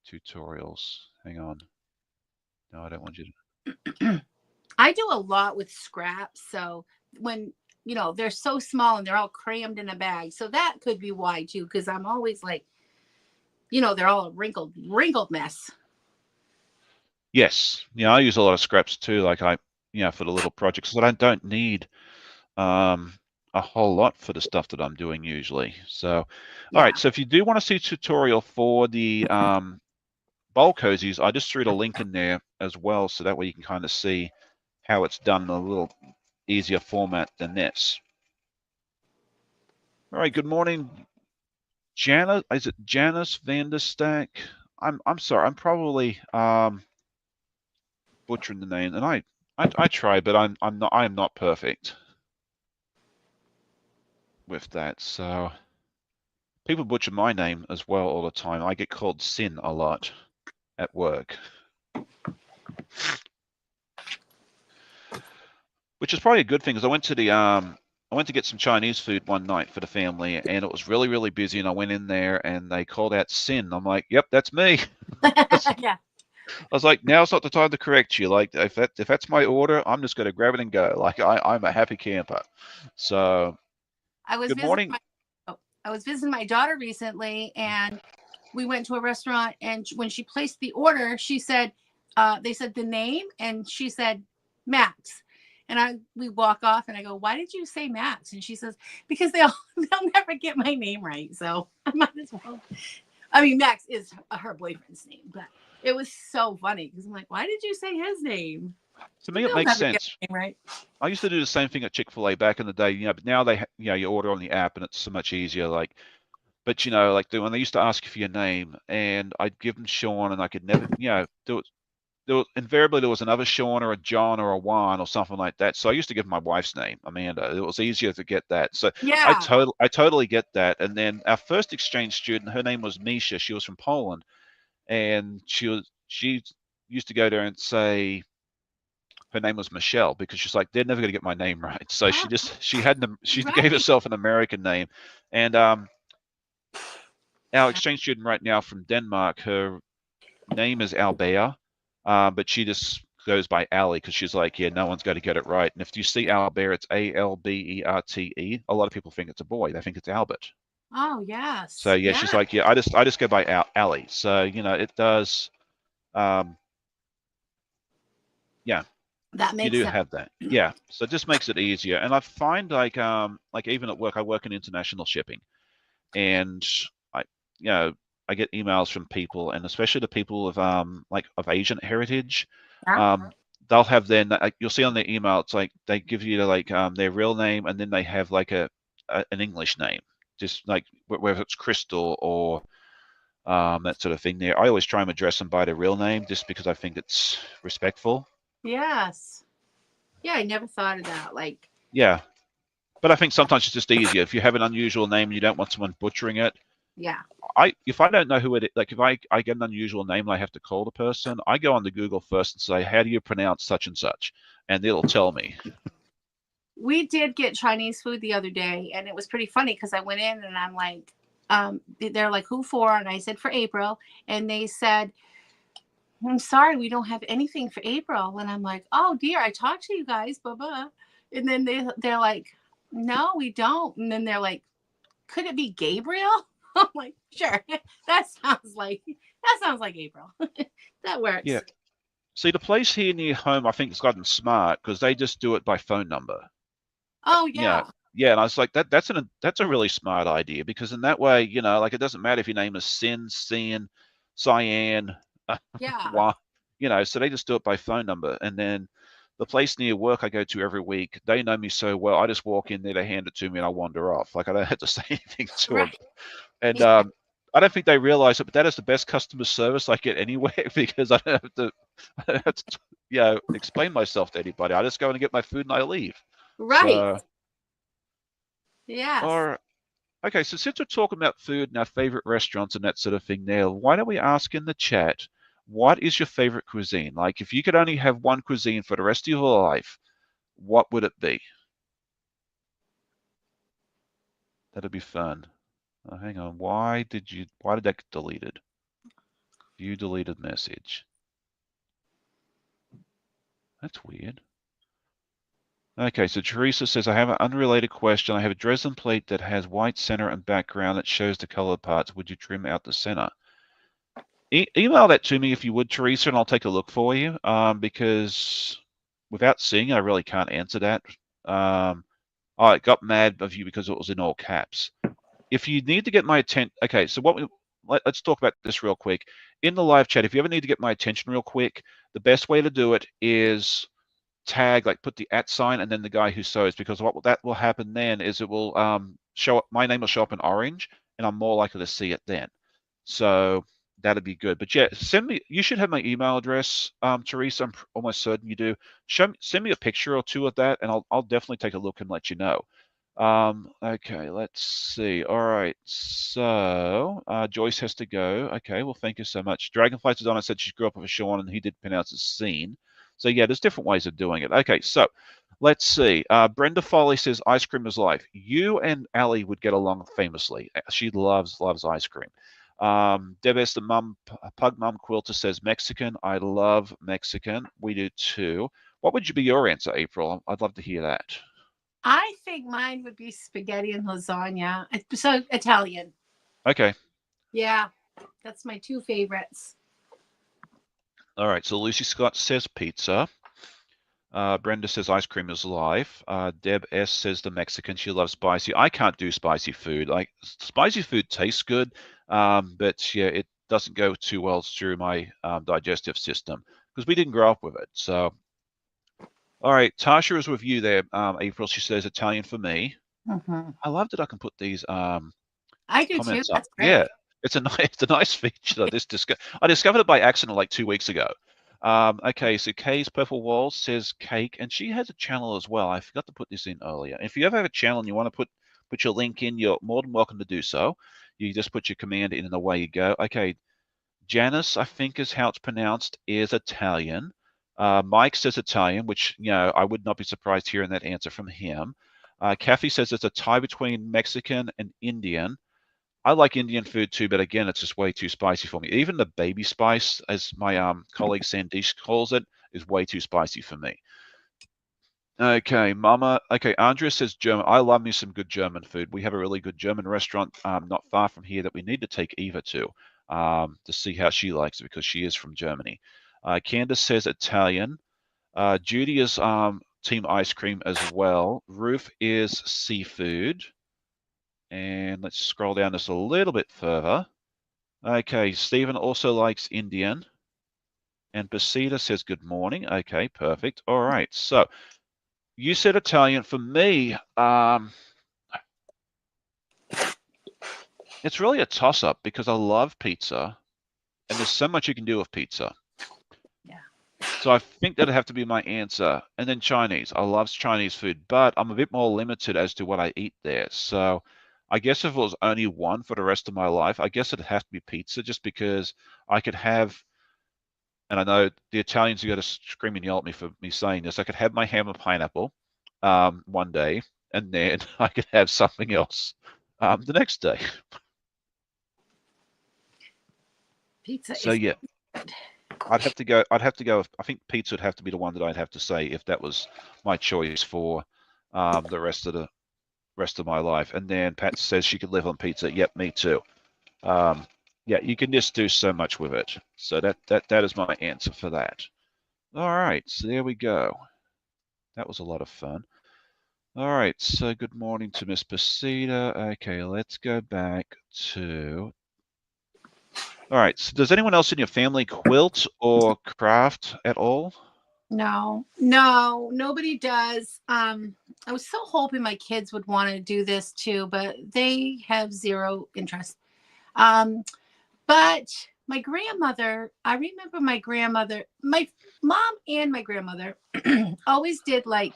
tutorials. Hang on. No, I don't want you to. I do a lot with scraps. So when, they're so small and they're all crammed in a bag. So that could be why too, because I'm always like, they're all a wrinkled mess. Yes. Yeah, I use a lot of scraps too. Like for the little projects that I don't need um, a whole lot for the stuff that I'm doing usually. So, all right. Yeah. So if you do want to see a tutorial for the bowl cozies, I just threw the link in there as well, so that way you can kind of see how it's done in a little easier format than this. All right. Good morning, Janice. Is it Janice Vanderstack? I'm sorry. I'm probably butchering the name, and I try, but I am not perfect with that. So people butcher my name as well all the time. I get called Sin a lot at work, which is probably a good thing because I went to get some Chinese food one night for the family, and it was really really busy. And I went in there, and they called out Sin. I'm like, "Yep, that's me." Yeah. I was like, "Now's not the time to correct you. Like, if that's my order, I'm just going to grab it and go. Like, I'm a happy camper." So, I was good visiting morning. my oh, I was visiting my daughter recently, and we went to a restaurant. And when she placed the order, she said, they said the name, and she said Max. And we walk off, and I go, "Why did you say Max?" And she says, "Because they'll never get my name right, so I might as well." I mean, Max is her boyfriend's name, but it was so funny because I'm like, "Why did you say his name? To me, it They'll makes never get sense. my name right." I used to do the same thing at Chick-fil-A back in the day, but now you order on the app and it's so much easier. Like, but like when they used to ask you for your name, and I'd give them Sean, and I could never, invariably there was another Sean or a John or a Juan or something like that. So I used to give my wife's name, Amanda. It was easier to get that. So Yeah. I totally get that. And then our first exchange student, her name was Misha. She was from Poland, and she used to go there and say her name was Michelle because she's like, they're never going to get my name right. So Oh, she gave right. herself an American name. And our exchange student right now from Denmark, her name is Albert, but she just goes by Ali because she's like, yeah, no one's going to get it right. And if you see Albert, it's Alberte. A lot of people think it's a boy; they think it's Albert. Oh, So yes. yeah, she's Yeah. like, yeah, I just go by Ali. So it does. Um, yeah, That you makes do sense. have that. Yeah, so it just makes it easier. And I find like even at work, I work in international shipping, and I you know I get emails from people, and especially the people of like of Asian heritage. Yeah. Um, they'll have their like, you'll see on their email, it's like they give you like their real name, and then they have like an English name, just like whether it's Crystal or that sort of thing. There, I always try and address them by their real name, just because I think it's respectful. Yes. Yeah, I never thought of that. Like, Yeah, but I think sometimes it's just easier if you have an unusual name and you don't want someone butchering it. yeah. I if I don't know who it is, like if I get an unusual name and I have to call the person, I go on to Google first and say, how do you pronounce such and such? And it'll tell me. We did get Chinese food the other day, and it was pretty funny because I went in and I'm like, they're like, who for? And I said, for April. And they said, I'm sorry, we don't have anything for April. And I'm like, oh dear, I talked to you guys, blah blah. And then they're like, no, we don't. And then they're like, could it be Gabriel? I'm like, sure. That sounds like April. That Yeah. works. See, the place here near home, I think, has gotten smart because they just do it by phone number. Oh Yeah. yeah. Yeah, and I was like, that's a really smart idea because in that way, like it doesn't matter if your name is Sin, Cian, Cyan, Yeah. Wah, so they just do it by phone number. And then the place near work I go to every week, they know me so well. I just walk in there, they hand it to me, and I wander off. Like I don't have to say anything to them. Right. And Yeah. I don't think they realize it, but that is the best customer service I get anywhere because I don't have to, explain myself to anybody. I just go and get my food and I leave. Right. So, Yes. or okay, so since we're talking about food and our favorite restaurants and that sort of thing now, why don't we ask in the chat, what is your favorite cuisine? Like, if you could only have one cuisine for the rest of your life, what would it be? That'd be fun. Oh, hang on. Why did that get deleted? View deleted message. That's weird. Okay, so Teresa says, I have an unrelated question. I have a Dresden plate that has white center and background that shows the colored parts. Would you trim out the center? Email that to me if you would, Teresa, and I'll take a look for you. Because without seeing it, I really can't answer that. I got mad of you because it was in all caps. If you need to get my attention, okay, so let's talk about this real quick. In the live chat, if you ever need to get my attention real quick, the best way to do it is tag, like put the @ sign and then the guy who sews, because what that will happen then is it will show up, my name will show up in orange, and I'm more likely to see it then. So that'd be good. But yeah, send me. You should have my email address, Teresa. I'm almost certain you do. Send me a picture or two of that, and I'll definitely take a look and let you know. Okay, let's see. All right, so Joyce has to go. Okay, well, thank you so much. Dragonfly Donna said she grew up with a Sean, and he did pronounce it scene. So yeah, there's different ways of doing it. Okay, so let's see. Brenda Foley says ice cream is life. You and Allie would get along famously. She loves ice cream. Debes the pug mum quilter says Mexican. I love Mexican. We do too. What would be your answer, April? I'd love to hear that. I think mine would be spaghetti and lasagna. So Italian. Okay. Yeah, that's my two favorites. All right. So Lucy Scott says pizza. Brenda says ice cream is life. Deb S says the Mexican. She loves spicy. I can't do spicy food. Like spicy food tastes good, but yeah, it doesn't go too well through my digestive system because we didn't grow up with it. So, all right, Tasha is with you there, April. She says Italian for me. Mm-hmm. I love that I can put these I do too. comments up. That's Yeah, great. it's a nice, it's a nice feature. I discovered it by accident like 2 weeks ago. Okay, so Kay's Purple Walls says cake, and she has a channel as well. I forgot to put this in earlier. If you ever have a channel and you want to put your link in, you're more than welcome to do so. You just put your command in and away you go. Okay, Janice, I think is how it's pronounced, is Italian. Mike says Italian, which I would not be surprised hearing that answer from him. Kathy says it's a tie between Mexican and Indian. I like Indian food too, but again, it's just way too spicy for me. Even the baby spice, as my colleague Sandesh calls it, is way too spicy for me. Okay, Mama. Okay, Andrea says German. I love me some good German food. We have a really good German restaurant not far from here that we need to take Eva to see how she likes it because she is from Germany. Candace says Italian. Judy is team ice cream as well. Ruth is seafood. And let's scroll down just a little bit further. Okay, Stephen also likes Indian. And Basita says good morning. Okay, perfect. All right. So you said Italian. For me, it's really a toss-up because I love pizza, and there's so much you can do with pizza. Yeah. So I think that'd have to be my answer. And then Chinese. I love Chinese food, but I'm a bit more limited as to what I eat there. So I guess if it was only one for the rest of my life, I guess it'd have to be pizza just because I could have, and I know the Italians are going to scream and yell at me for me saying this, I could have my ham and pineapple one day, and then I could have something else the next day. Pizza So is yeah, good. I'd have to go. I'd have to go. I think pizza would have to be the one that I'd have to say if that was my choice for the rest of my life. And then Pat says she could live on pizza. Yep, me too. Um, yeah, you can just do so much with it. So that is my answer for that. All right, so there we go. That was a lot of fun. All right, so good morning to Miss Pasita. Okay, let's go back to. All right, so does anyone else in your family quilt or craft at all? No, nobody does. I was so hoping my kids would want to do this too, but they have zero interest. Um, but my grandmother, I remember my grandmother, my mom and my grandmother always did like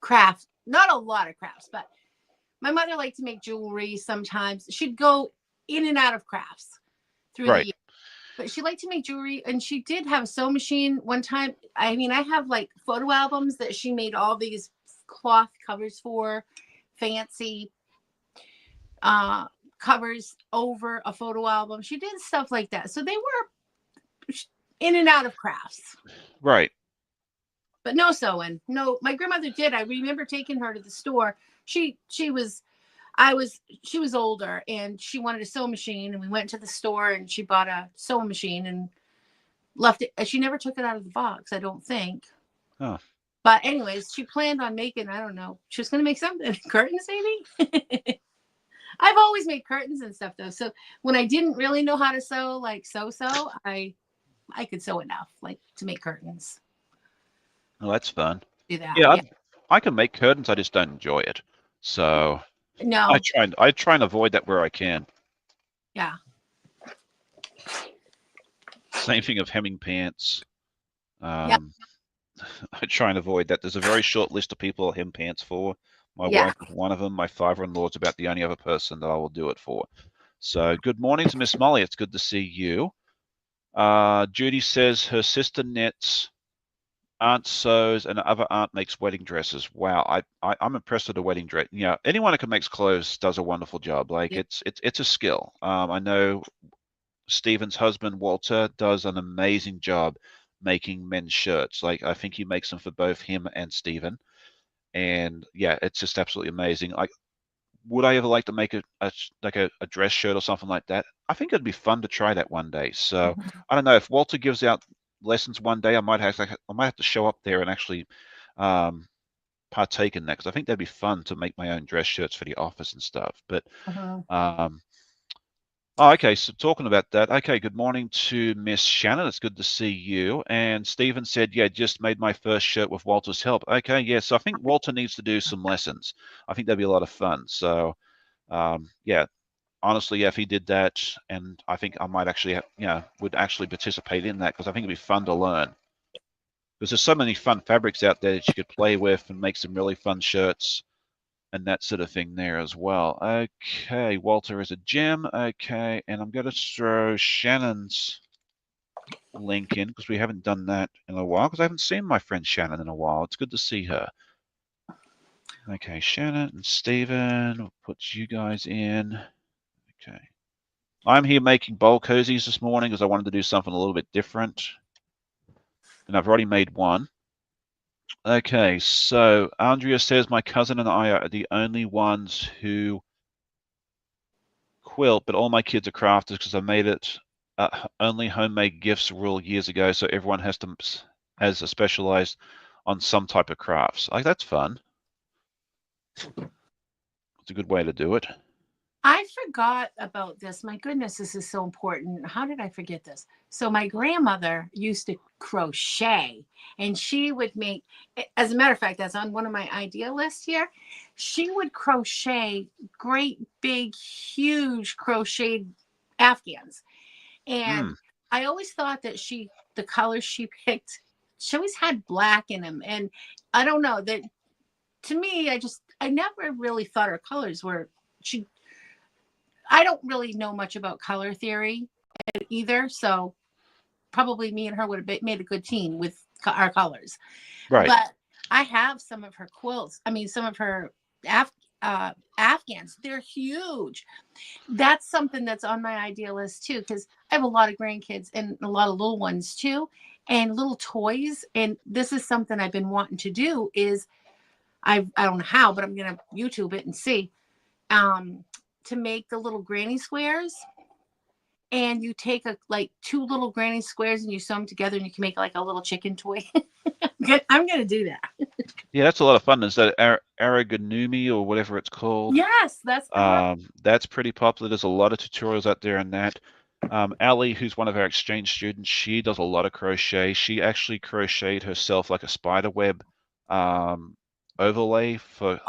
crafts, not a lot of crafts, but my mother liked to make jewelry sometimes. She'd go in and out of crafts through the Right, year. But she liked to make jewelry, and she did have a sewing machine one time. I mean, I have like photo albums that she made all these cloth covers for, fancy uh covers over a photo album. She did stuff like that. So they were in and out of crafts. right. but no sewing. No, my grandmother did. I remember taking her to the store. She was she was older and she wanted a sewing machine, and we went to the store and she bought a sewing machine and left it. She never took it out of the box, I don't think. Oh, But anyways, she planned on making, I don't know, she was going to make something, curtains maybe. I've always made curtains and stuff though. So when I didn't really know how to sew, like I could sew enough like to make curtains. well, that's fun. Do that. Yeah, Yeah. I can make curtains. I just don't enjoy it. So No. I try and avoid that where I can. Yeah. Same thing of hemming pants. Yeah. I try and avoid that. There's a very short list of people I hem pants for. My Yeah. wife is one of them. My father-in-law is about the only other person that I will do it for. So good morning to Miss Molly. It's good to see you. Judy says her sister knits, aunt sews, and the other aunt makes wedding dresses. Wow, I'm impressed with the wedding dress. Yeah, anyone who can make clothes does a wonderful job. Like Yeah. it's a skill. I know Stephen's husband Walter does an amazing job making men's shirts. Like I think he makes them for both him and Stephen. And yeah, it's just absolutely amazing. Like, would I ever like to make a dress shirt or something like that? I think it'd be fun to try that one day. So Mhm. I don't know if Walter gives out lessons one day, I might have to show up there and actually um, partake in that because I think that'd be fun to make my own dress shirts for the office and stuff. But Mhm. um, oh, okay. So talking about that, okay. Good morning to Miss Shannon. It's good to see you. And Stephen said, "Yeah, just made my first shirt with Walter's help." Okay, yeah. So I think Walter needs to do some lessons. I think that'd be a lot of fun. So yeah, honestly, yeah, if he did that, and I think I might actually, would actually participate in that because I think it'd be fun to learn. Because there's so many fun fabrics out there that you could play with and make some really fun shirts and that sort of thing there as well. Okay, Walter is a gem. Okay, and I'm going to throw Shannon's link in because we haven't done that in a while because I haven't seen my friend Shannon in a while. It's good to see her. Okay, Shannon and Stephen, we'll put you guys in. Okay. I'm here making bowl cozies this morning because I wanted to do something a little bit different. And I've already made one. Okay, so Andrea says my cousin and I are the only ones who quilt, but all my kids are crafters because I made it only homemade gifts rule years ago, so everyone has a specialized on some type of crafts. Like that's fun. It's a good way to do it. I forgot about this. My goodness, this is so important. How did I forget this? So my grandmother used to crochet, and she would make, as a matter of fact, that's on one of my idea lists here. She would crochet great big huge crocheted afghans. Hmm. And I always thought that the colors she picked, she always had black in them. And I don't know that, to me, I never really thought her colors were, she, I don't really know much about color theory either. So probably me and her would have made a good team with our colors. Right. But I have some of her quilts. I mean, some of her Af- Afghans. They're huge. That's something that's on my idea list too, because I have a lot of grandkids and a lot of little ones too, and little toys. And this is something I've been wanting to do. Is I don't know how, but I'm gonna YouTube it and see. Um, to make the little granny squares, and you take like two little granny squares and you sew them together and you can make like a little chicken toy. I'm gonna do that. Yeah, that's a lot of fun. Is that Aragonumi or whatever it's called? Yes, that's correct. That's pretty popular. There's a lot of tutorials out there on that. Ali, who's one of our exchange students, she does a lot of crochet. She actually crocheted herself like a spider web um, overlay for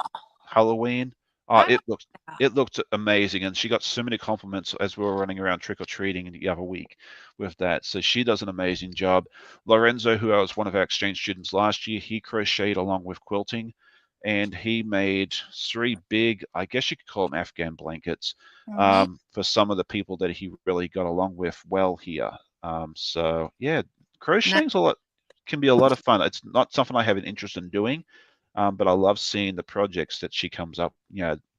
Halloween. I like that. It looked amazing, and she got so many compliments as we were running around trick or treating the other week with that. So she does an amazing job. Lorenzo, who was one of our exchange students last year, he crocheted along with quilting, and he made three big, I guess you could call them Afghan blankets, Mhm. for some of the people that he really got along with well here. So yeah, Nice. crocheting's a lot can be a lot of fun. It's not something I have an interest in doing, but I love seeing the projects that she comes up,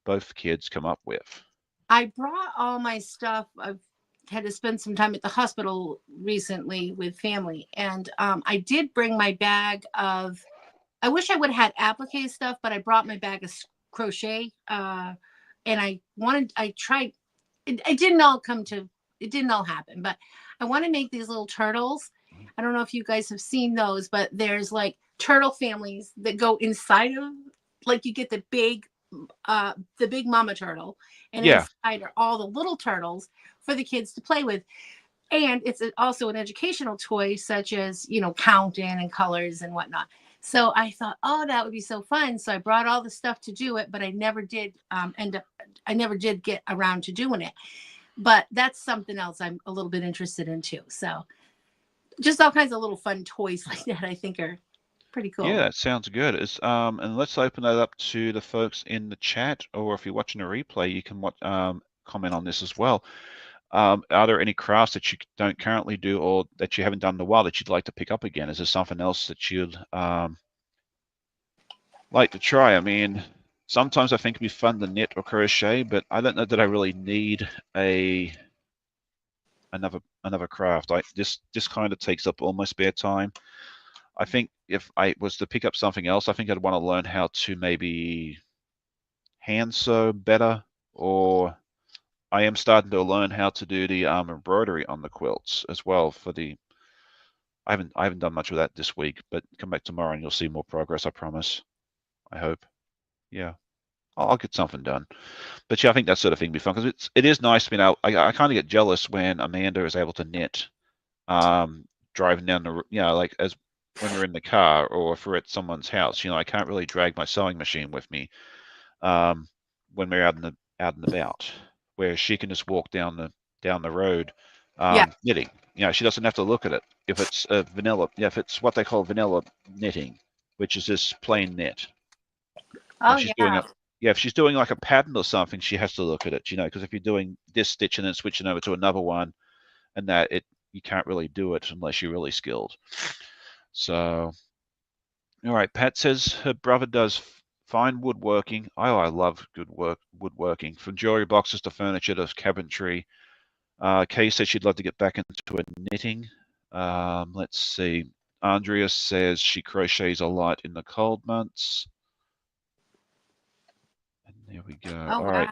both kids come up with. I brought all my stuff. I've had to spend some time at the hospital recently with family, and I did bring my bag of I wish I would have had applique stuff, but I brought my bag of crochet. And I tried, it didn't all it didn't all happen, but I want to make these little turtles. I don't know if you guys have seen those, but there's like turtle families that go inside of, like you get the big mama turtle, and Yeah. inside are all the little turtles for the kids to play with. And it's also an educational toy, such as, counting and colors and whatnot. So I thought, oh, that would be so fun. So I brought all the stuff to do it, but I never did I never did get around to doing it. But that's something else I'm a little bit interested in too. So just all kinds of little fun toys like that, I think are pretty Yeah, cool. that sounds good. And let's open that up to the folks in the chat, or if you're watching a replay, you can comment on this as well. Are there any crafts that you don't currently do, or that you haven't done in a while, that you'd like to pick up again? Is there something else that you'd like to try? I mean, sometimes I think it'd be fun to knit or crochet, but I don't know that I really need another craft. This kind of takes up all my spare time. I think if I was to pick up something else, I think I'd want to learn how to maybe hand sew better, or I am starting to learn how to do the embroidery on the quilts as well. I haven't done much of that this week, but come back tomorrow and you'll see more progress. I promise. I hope. Yeah, I'll get something done. But yeah, I think that sort of thing would be fun, because it is nice. I kind of get jealous when Amanda is able to knit, driving down the, like as when we're in the car, or if we're at someone's house. I can't really drag my sewing machine with me when we're out and about, where she can just walk down the road Yeah. knitting. She doesn't have to look at it. If it's if it's what they call vanilla knitting, which is just plain knit. Oh, She's doing yeah. if she's doing like a pattern or something, she has to look at it, because if you're doing this stitch and then switching over to another one, and you can't really do it unless you're really skilled. So, all right, Pat says her brother does fine woodworking. Oh, I love good woodworking, from jewelry boxes to furniture to cabinetry. Kay says she'd love to get back into knitting. Let's see. Andrea says she crochets a lot in the cold months. And there we go. Oh, All wow. right.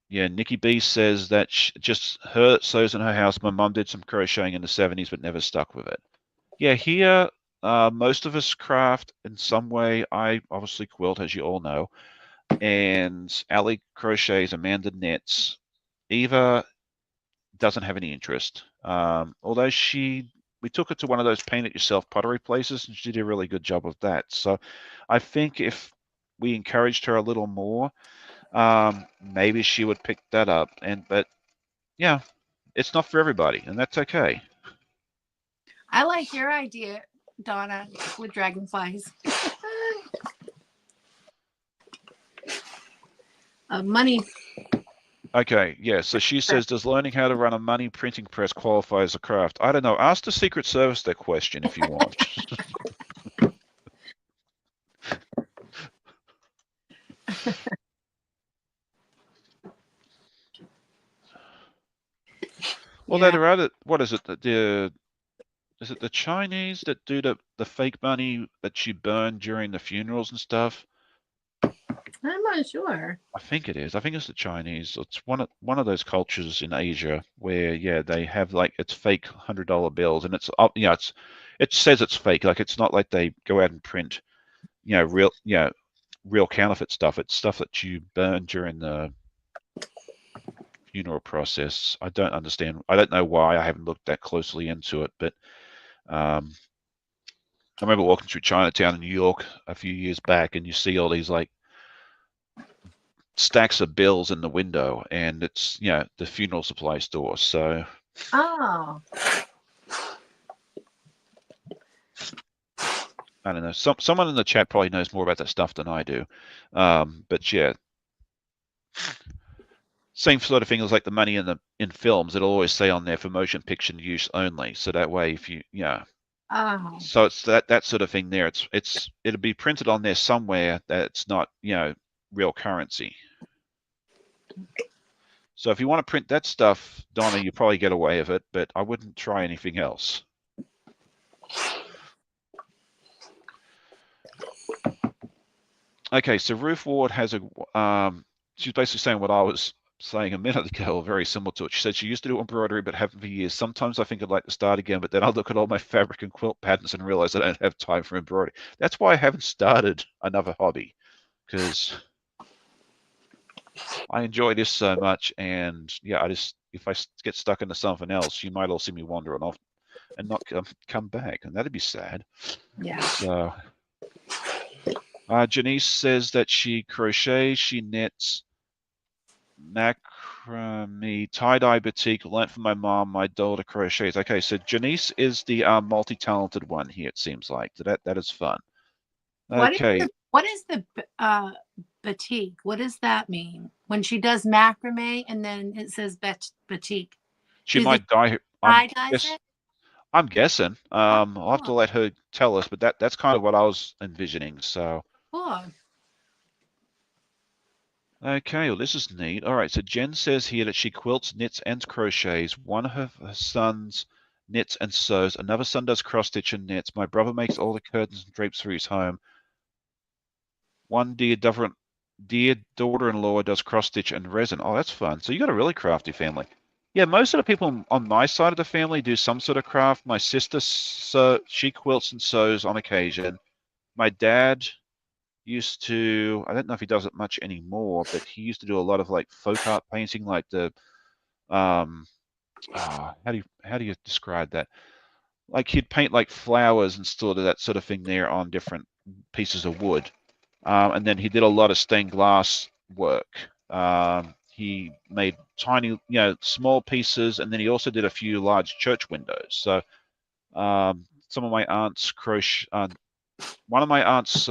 Yeah, Nikki B says that just her sews in her house. My mum did some crocheting in the 70s, but never stuck with it. Yeah, here, most of us craft in some way. I obviously quilt, as you all know. And Ali crochets, Amanda knits. Eva doesn't have any interest. Although we took her to one of those paint-it-yourself pottery places, and she did a really good job of that. So I think if we encouraged her a little more, maybe she would pick that up. But yeah, it's not for everybody, and that's okay. I like your idea, Donna, with dragonflies. Money. Okay, yeah, so she says, does learning how to run a money printing press qualify as a craft? I don't know. Ask the Secret Service that question if you want. Although there are what is it? Is it the Chinese that do the fake money that you burn during the funerals and stuff? I'm not sure. I think it is. I think it's the Chinese. It's one of those cultures in Asia where, yeah, they have like, it's fake $100 bills, and it says it's fake. Like, it's not like they go out and print, real counterfeit stuff. It's stuff that you burn during the funeral process. I don't understand. I don't know why. I haven't looked that closely into it, but I remember walking through Chinatown in New York a few years back, and you see all these like stacks of bills in the window, and it's the funeral supply store. So Oh, I don't know. Someone in the chat probably knows more about that stuff than I do. But yeah, same sort of thing as like the money in films. It'll always say on there for motion picture use only. So that way, if oh, so it's that sort of thing there. It'll be printed on there somewhere that it's not real currency. So if you want to print that stuff, Donna, you probably get away with it, but I wouldn't try anything else. Okay, so Ruth Ward has she's basically saying what I was saying a minute ago, or very similar to it. She said she used to do embroidery, but haven't for years. Sometimes I think I'd like to start again, but then I look at all my fabric and quilt patterns and realize I don't have time for embroidery. That's why I haven't started another hobby, because I enjoy this so much, and yeah, I just if I get stuck into something else, you might all see me wandering off and not come back, and that'd be sad. Yeah. So, Janice says that she crochets, she knits, macrame, tie-dye batik, learnt from my mom, my daughter crochets. Okay, so Janice is the multi-talented one here, it seems like. So that is fun. Okay, What is the batik? What does that mean? When she does macrame and then it says batik. she Is it might die. tie dyes it? I'm guessing. Oh, I'll have to cool. let her tell us, but that's kind of what I was envisioning. So, Cool. okay, well, this is neat. All right, so Jen says here that she quilts, knits, and crochets. One of her sons knits and sews. Another son does cross stitch and knits. My brother makes all the curtains and drapes for his home. One dear daughter-in-law does cross stitch and resin. Oh, that's fun. So you got a really crafty family. Yeah, most of the people on my side of the family do some sort of craft. My sister, she quilts and sews on occasion. My dad used to, I don't know if he does it much anymore, but he used to do a lot of like folk art painting, like the um, how do you describe that? Like he'd paint like flowers and sort of that sort of thing there on different pieces of wood. And then he did a lot of stained glass work. He made tiny, small pieces, and then he also did a few large church windows. So some of my aunts one of my aunts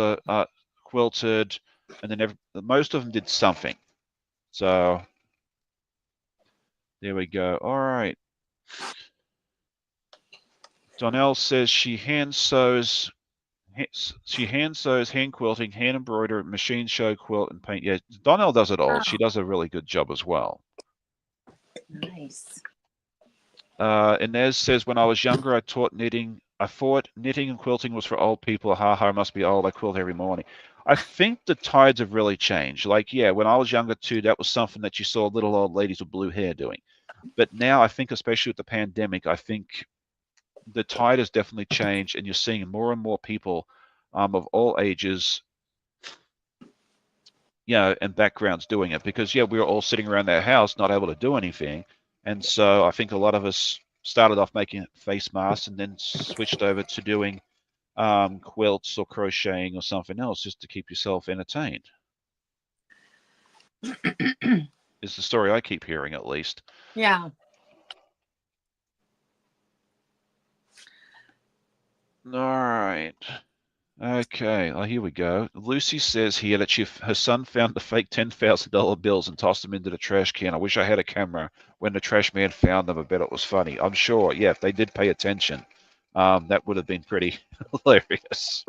quilted, and then most of them did something. So there we go. All right. Donnell says she hand sews, hand quilting, hand embroider, machine show quilt, and paint. Yeah, Donnell does it all. She Oh, does a really good job as well. nice. Inez says, when I was younger, I taught knitting. I thought knitting and quilting was for old people. Ha ha, I must be old. I quilt every morning. I think the tides have really changed. Like, yeah, when I was younger too, that was something that you saw little old ladies with blue hair doing. But now I think, especially with the pandemic, I think the tide has definitely changed, and you're seeing more and more people of all ages, and backgrounds doing it because, yeah, we were all sitting around their house not able to do anything. And so I think a lot of us started off making face masks and then switched over to doing quilts or crocheting or something else just to keep yourself entertained, is the story I keep hearing at least. Yeah. All right. Okay, here we go. Lucy says here that her son found the fake $10,000 bills and tossed them into the trash can. I wish I had a camera when the trash man found them. I bet it was funny. I'm sure, yeah, if they did pay attention, that would have been pretty hilarious.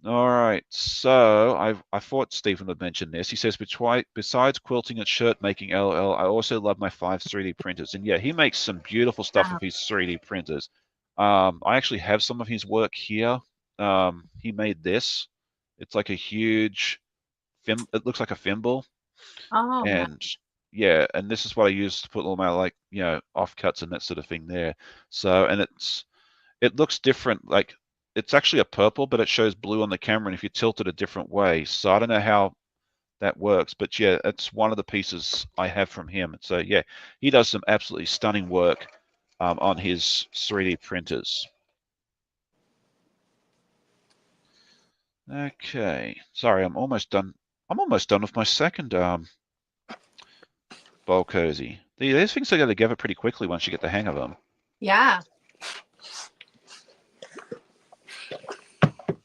All right, so I thought Stephen would mention this. He says, besides quilting and shirt making, LL, I also love my 5 3D printers. And yeah, he makes some beautiful stuff with his 3D printers. I actually have some of his work here. He made this. It's like a huge it looks like a thimble. Oh, nice. And yeah, and this is what I use to put all my like, offcuts and that sort of thing there. So, and it looks different. Like it's actually a purple, but it shows blue on the camera, and if you tilt it a different way. So I don't know how that works, but yeah, it's one of the pieces I have from him. So yeah, he does some absolutely stunning work on his 3D printers. Okay, sorry, I'm almost done. I'm almost done with my second bowl cozy. These things go together pretty quickly once you get the hang of them. Yeah.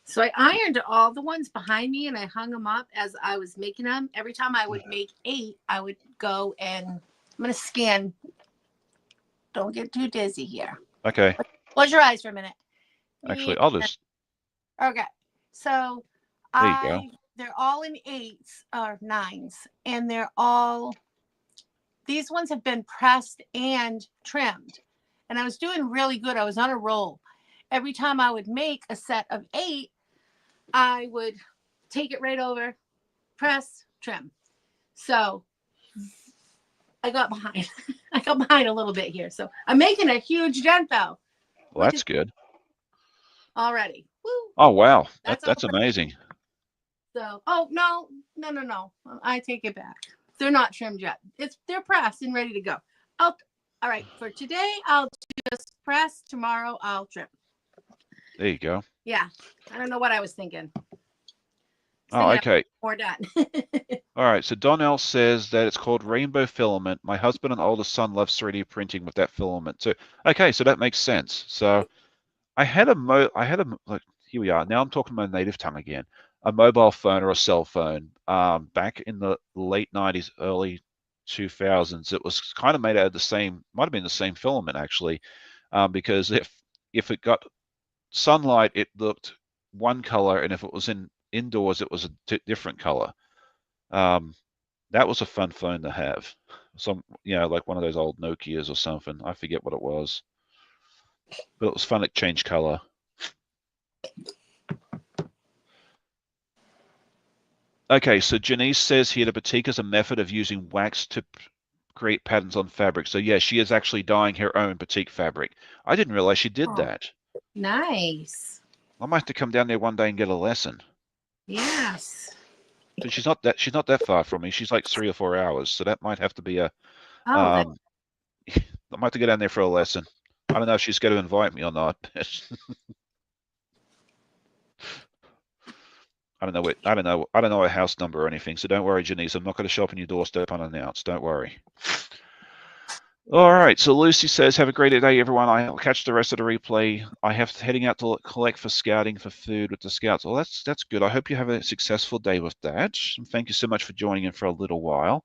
So I ironed all the ones behind me and I hung them up as I was making them. Every time I would make 8, I would go and I'm going to scan. Don't get too dizzy here. Okay. Close your eyes for a minute. Actually, I'll just. Okay. So There you go. they're all in 8s or 9s, and these ones have been pressed and trimmed. And I was doing really good. I was on a roll. Every time I would make a set of 8, I would take it right over, press, trim. So I got behind. I got behind a little bit here. So I'm making a huge dent though. Well, Look at that's good. already. Woo. Oh, wow. That's all. That's amazing. So, oh no, no, no, no. I take it back. They're not trimmed yet. They're pressed and ready to go. Oh, all right. For today, I'll just press. Tomorrow, I'll trim. There you go. Yeah, I don't know what I was thinking. Oh, okay. More done. All right. So Donnell says that it's called rainbow filament. My husband and oldest son love 3D printing with that filament. So, okay, so that makes sense. So I had a like, here we are. Now I'm talking my native tongue again. A mobile phone or a cell phone. Back in the late 90s, early 2000s, it was kind of made out of the same, might have been the same filament actually, because if it got sunlight, it looked one color, and if it was indoors, it was a different color. Um, that was a fun phone to have. Like one of those old Nokias or something. I forget what it was, but it was fun. It changed color. Okay, so Janice says here the batik is a method of using wax to create patterns on fabric. So yeah, she is actually dyeing her own batik fabric. I didn't realize she did that. Nice. I might have to come down there one day and get a lesson. Yes. But she's not that far from me. She's like 3 or 4 hours, so that might have to be a Oh, I might have to go down there for a lesson. I don't know if she's going to invite me or not. I don't know. I don't know a house number or anything. So don't worry, Janice. I'm not going to show up on your doorstep unannounced. Don't worry. All right. So Lucy says, "Have a great day, everyone. I'll catch the rest of the replay. I have heading out to collect for scouting for food with the scouts. Well, that's good. I hope you have a successful day with that. And thank you so much for joining in for a little while."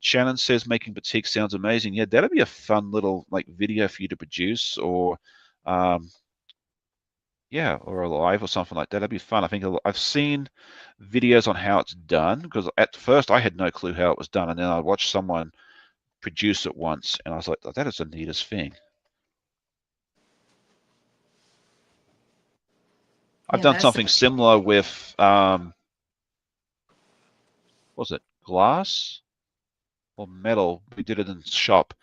Shannon says, "Making batik sounds amazing. Yeah, that'd be a fun little like video for you to produce, or um, yeah, or a live or something like that. That'd be fun. I think I've seen videos on how it's done, because at first I had no clue how it was done, and then I watched someone produce it once, and I was like, oh, that is the neatest thing. I've done something similar with what was it, glass or metal? We did it in the shop.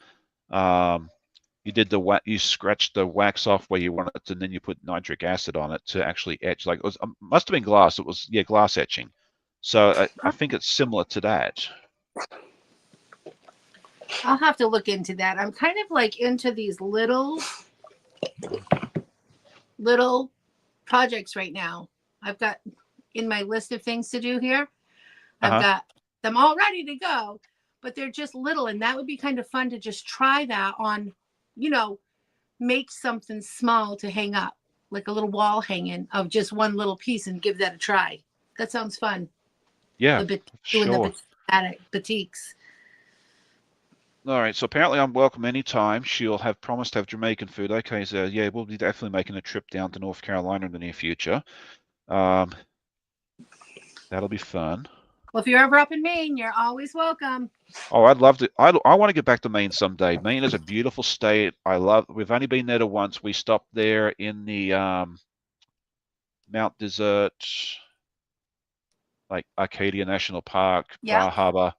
You did you scratched the wax off where you want it, and then you put nitric acid on it to actually etch. Like it was, must have been glass. It was, yeah, glass etching. So I think it's similar to that. I'll have to look into that. I'm kind of like into these little projects right now. I've got in my list of things to do here. I've got them all ready to go, but they're just little, and that would be kind of fun to just try that on, make something small to hang up, like a little wall hanging of just one little piece, and give that a try. That sounds fun. Yeah, doing sure. the batiks. All right, so apparently I'm welcome anytime. She'll have promised to have Jamaican food. Okay, so yeah, we'll be definitely making a trip down to North Carolina in the near future. That'll be fun. Well, if you're ever up in Maine, you're always welcome. Oh, I'd love to. I want to get back to Maine someday. Maine is a beautiful state. We've only been there once. We stopped there in the Mount Desert, like Arcadia National Park, Bar Harbor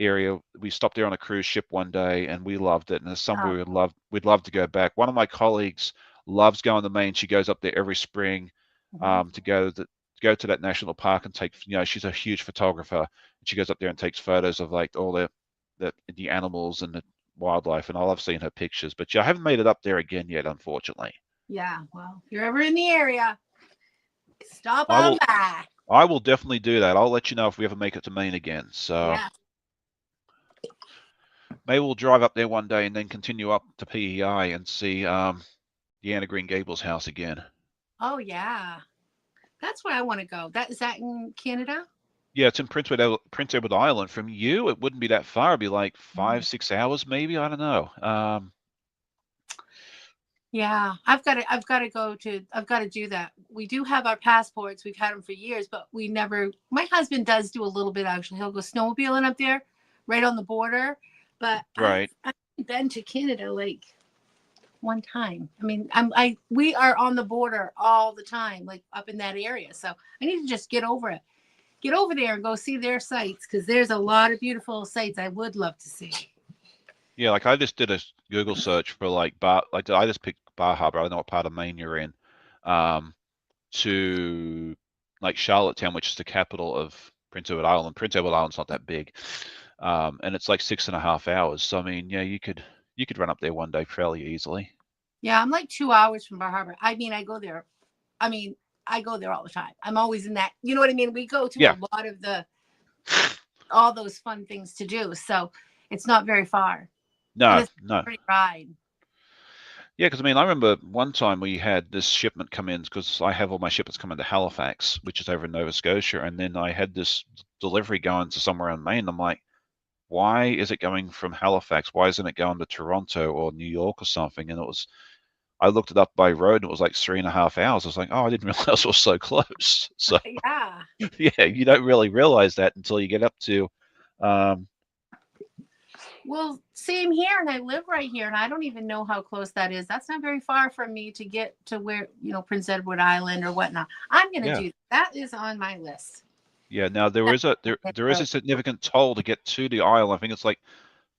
area. We stopped there on a cruise ship one day, and we loved it. And it's somewhere we'd love to go back. One of my colleagues loves going to Maine. She goes up there every spring to go to that national park and take. She's a huge photographer. She goes up there and takes photos of like all the animals and the wildlife. And I love seeing her pictures. But yeah, I haven't made it up there again yet, unfortunately. Yeah, well, if you're ever in the area, stop on by. I will definitely do that. I'll let you know if we ever make it to Maine again. So maybe we'll drive up there one day and then continue up to PEI and see the Anna Green Gables house again. Oh yeah, that's where I want to go. Is that in Canada? Yeah, it's in Prince Edward Island. From you, it wouldn't be that far. It'd be like 5-6 hours, maybe. I don't know. Yeah, I've got to do that. We do have our passports. We've had them for years, but we never. My husband does do a little bit actually. He'll go snowmobiling up there, right on the border. But right. I've been to Canada like one time. I mean, we are on the border all the time, like up in that area. So I need to just get over there and go see their sites because there's a lot of beautiful sites I would love to see. Yeah, like I just did a Google search for like Bar, like I just picked Bar Harbor. I don't know what part of Maine you're in, um, to like Charlottetown, which is the capital of Prince Edward Island. Prince Edward Island's not that big, and it's like 6.5 hours. So I mean, yeah, you could run up there one day fairly easily. Yeah, I'm like 2 hours from Bar Harbor. I mean, I go there. I mean, I go there all the time. I'm always in that. You know what I mean? We go to a Yeah, lot of the all those fun things to do. So it's not very far, and no, it's no. a pretty ride. Yeah, because I mean, I remember one time we had this shipment come in because I have all my shipments come into Halifax, which is over in Nova Scotia, and then I had this delivery going to somewhere in Maine. I'm like, why is it going from Halifax? Why isn't it going to Toronto or New York or something? And it was, I looked it up by road and it was like 3.5 hours. I was like, oh, I didn't realize it was so close. So Yeah. yeah, you don't really realize that until you get up to, um, Well, same here, and I live right here, and I don't even know how close that is. That's not very far from me to get to where Prince Edward Island or whatnot. I'm gonna yeah, do that. Is on my list. yeah. Now there is a significant toll to get to the island. I think it's like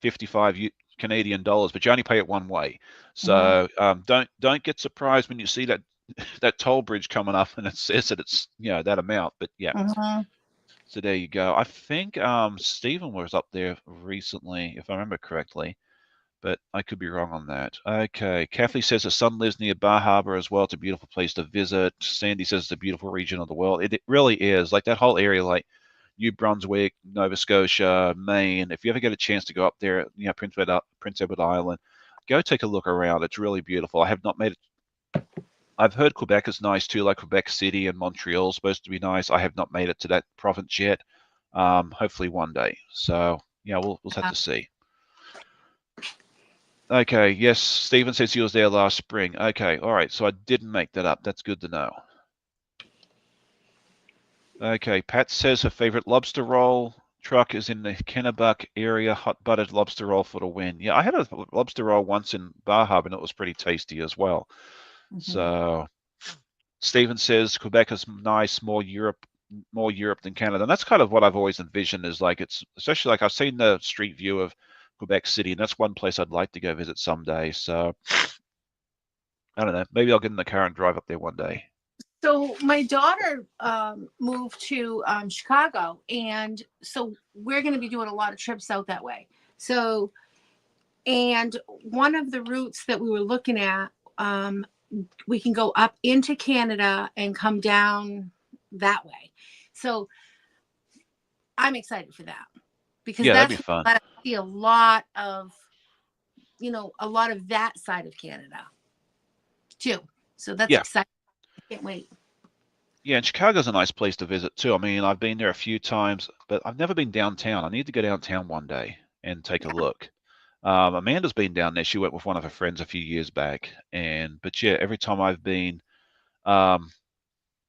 55 Canadian dollars, but you only pay it one way. Mm-hmm. So don't get surprised when you see that that toll bridge coming up and it says that it's that amount. But yeah, Mm-hmm. so there you go. I think Stephen was up there recently, if I remember correctly, but I could be wrong on that. Okay, Kathy says her son lives near Bar Harbor as well. It's a beautiful place to visit. Sandy says it's a beautiful region of the world. It really is. Like that whole area, like New Brunswick, Nova Scotia, Maine. If you ever get a chance to go up there, Prince Edward Island, go take a look around. It's really beautiful. I have not made it. I've heard Quebec is nice too, like Quebec City and Montreal is supposed to be nice. I have not made it to that province yet. Hopefully one day. So yeah, we'll have to see. Okay, yes, Stephen says he was there last spring. Okay, all right, so I didn't make that up. That's good to know. Okay, Pat says her favorite lobster roll truck is in the Kennebuck area. Hot buttered lobster roll for the win. Yeah, I had a lobster roll once in Bar Harbor, and it was pretty tasty as well. Mm-hmm. So Stephen says Quebec is nice, more Europe than Canada, and that's kind of what I've always envisioned. Is like it's especially like I've seen the street view of Quebec City, and that's one place I'd like to go visit someday. So I don't know. Maybe I'll get in the car and drive up there one day. So my daughter moved to Chicago, and so we're going to be doing a lot of trips out that way. So, and one of the routes that we were looking at, we can go up into Canada and come down that way. So I'm excited for that because Yeah, that'd be that's fun. what I see a lot of, a lot of that side of Canada too. So that's Yeah, exciting. I can't wait. yeah, and Chicago's a nice place to visit too. I mean, I've been there a few times, but I've never been downtown. I need to go downtown one day and take a look. Amanda's been down there. She went with one of her friends a few years back, and but yeah, every time I've been um,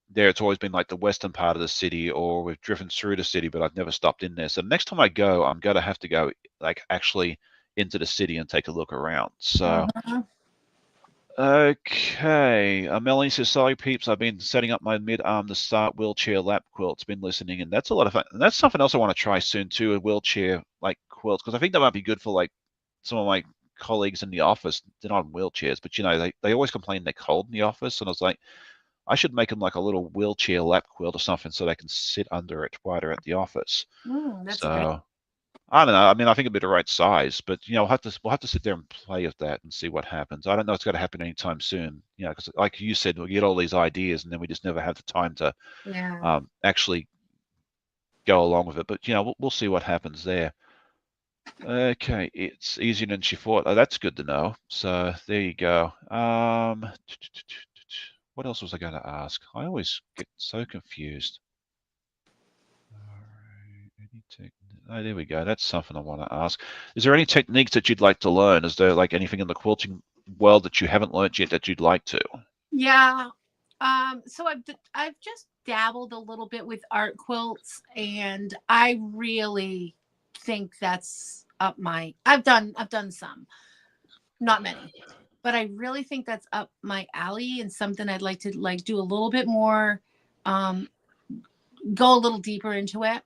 there, it's always been like the western part of the city, or we've driven through the city, but I've never stopped in there. So next time I go, I'm gonna have to go like actually into the city and take a look around. So. Mhm. Okay. Melanie says, sorry, peeps. I've been setting up my mid-arm to start wheelchair lap quilts. Been listening, and that's a lot of fun. And that's something else I want to try soon too, a wheelchair like quilts, because I think that might be good for like some of my colleagues in the office. They're not in wheelchairs, but they always complain they're cold in the office, and I was like, I should make them like a little wheelchair lap quilt or something so they can sit under it while they're at the office. That's a great. So I don't know. I mean, I think it'd be the right size, but we'll have to sit there and play with that and see what happens. I don't know if it's going to happen anytime soon. Because like you said, we get all these ideas and then we just never have the time to Yeah. actually go along with it. But we'll see what happens there. Okay, it's easier than she thought. Oh, that's good to know. So there you go. What else was I going to ask? I always get so confused. Oh, there we go. That's something I want to ask. Is there any techniques that you'd like to learn? Is there like anything in the quilting world that you haven't learned yet that you'd like to? Yeah. So I've just dabbled a little bit with art quilts, and I really think that's up my. I've done some, not many. but I really think that's up my alley and something I'd like to like do a little bit more, um, go a little deeper into it.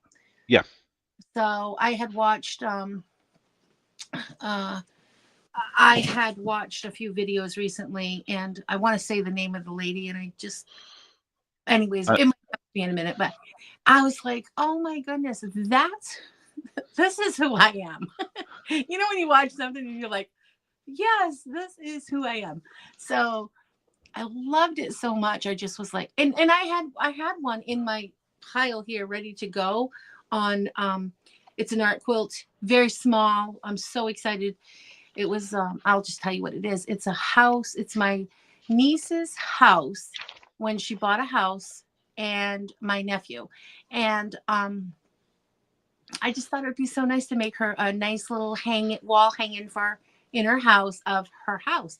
Yeah. So uh, I had watched a few videos recently, and I want to say the name of the lady, and I just, anyways, I, it might be in a minute, but I was like, oh my goodness, this is who I am. You know, when you watch something and you're like, yes, this is who I am. So I loved it so much. I just was like, and I had one in my pile here ready to go on, it's an art quilt, very small. I'm so excited. It was, I'll just tell you what it is. It's a house. It's my niece's house when she bought a house, and my nephew. And I just thought it'd be so nice to make her a nice little wall hanging for in her house of her house.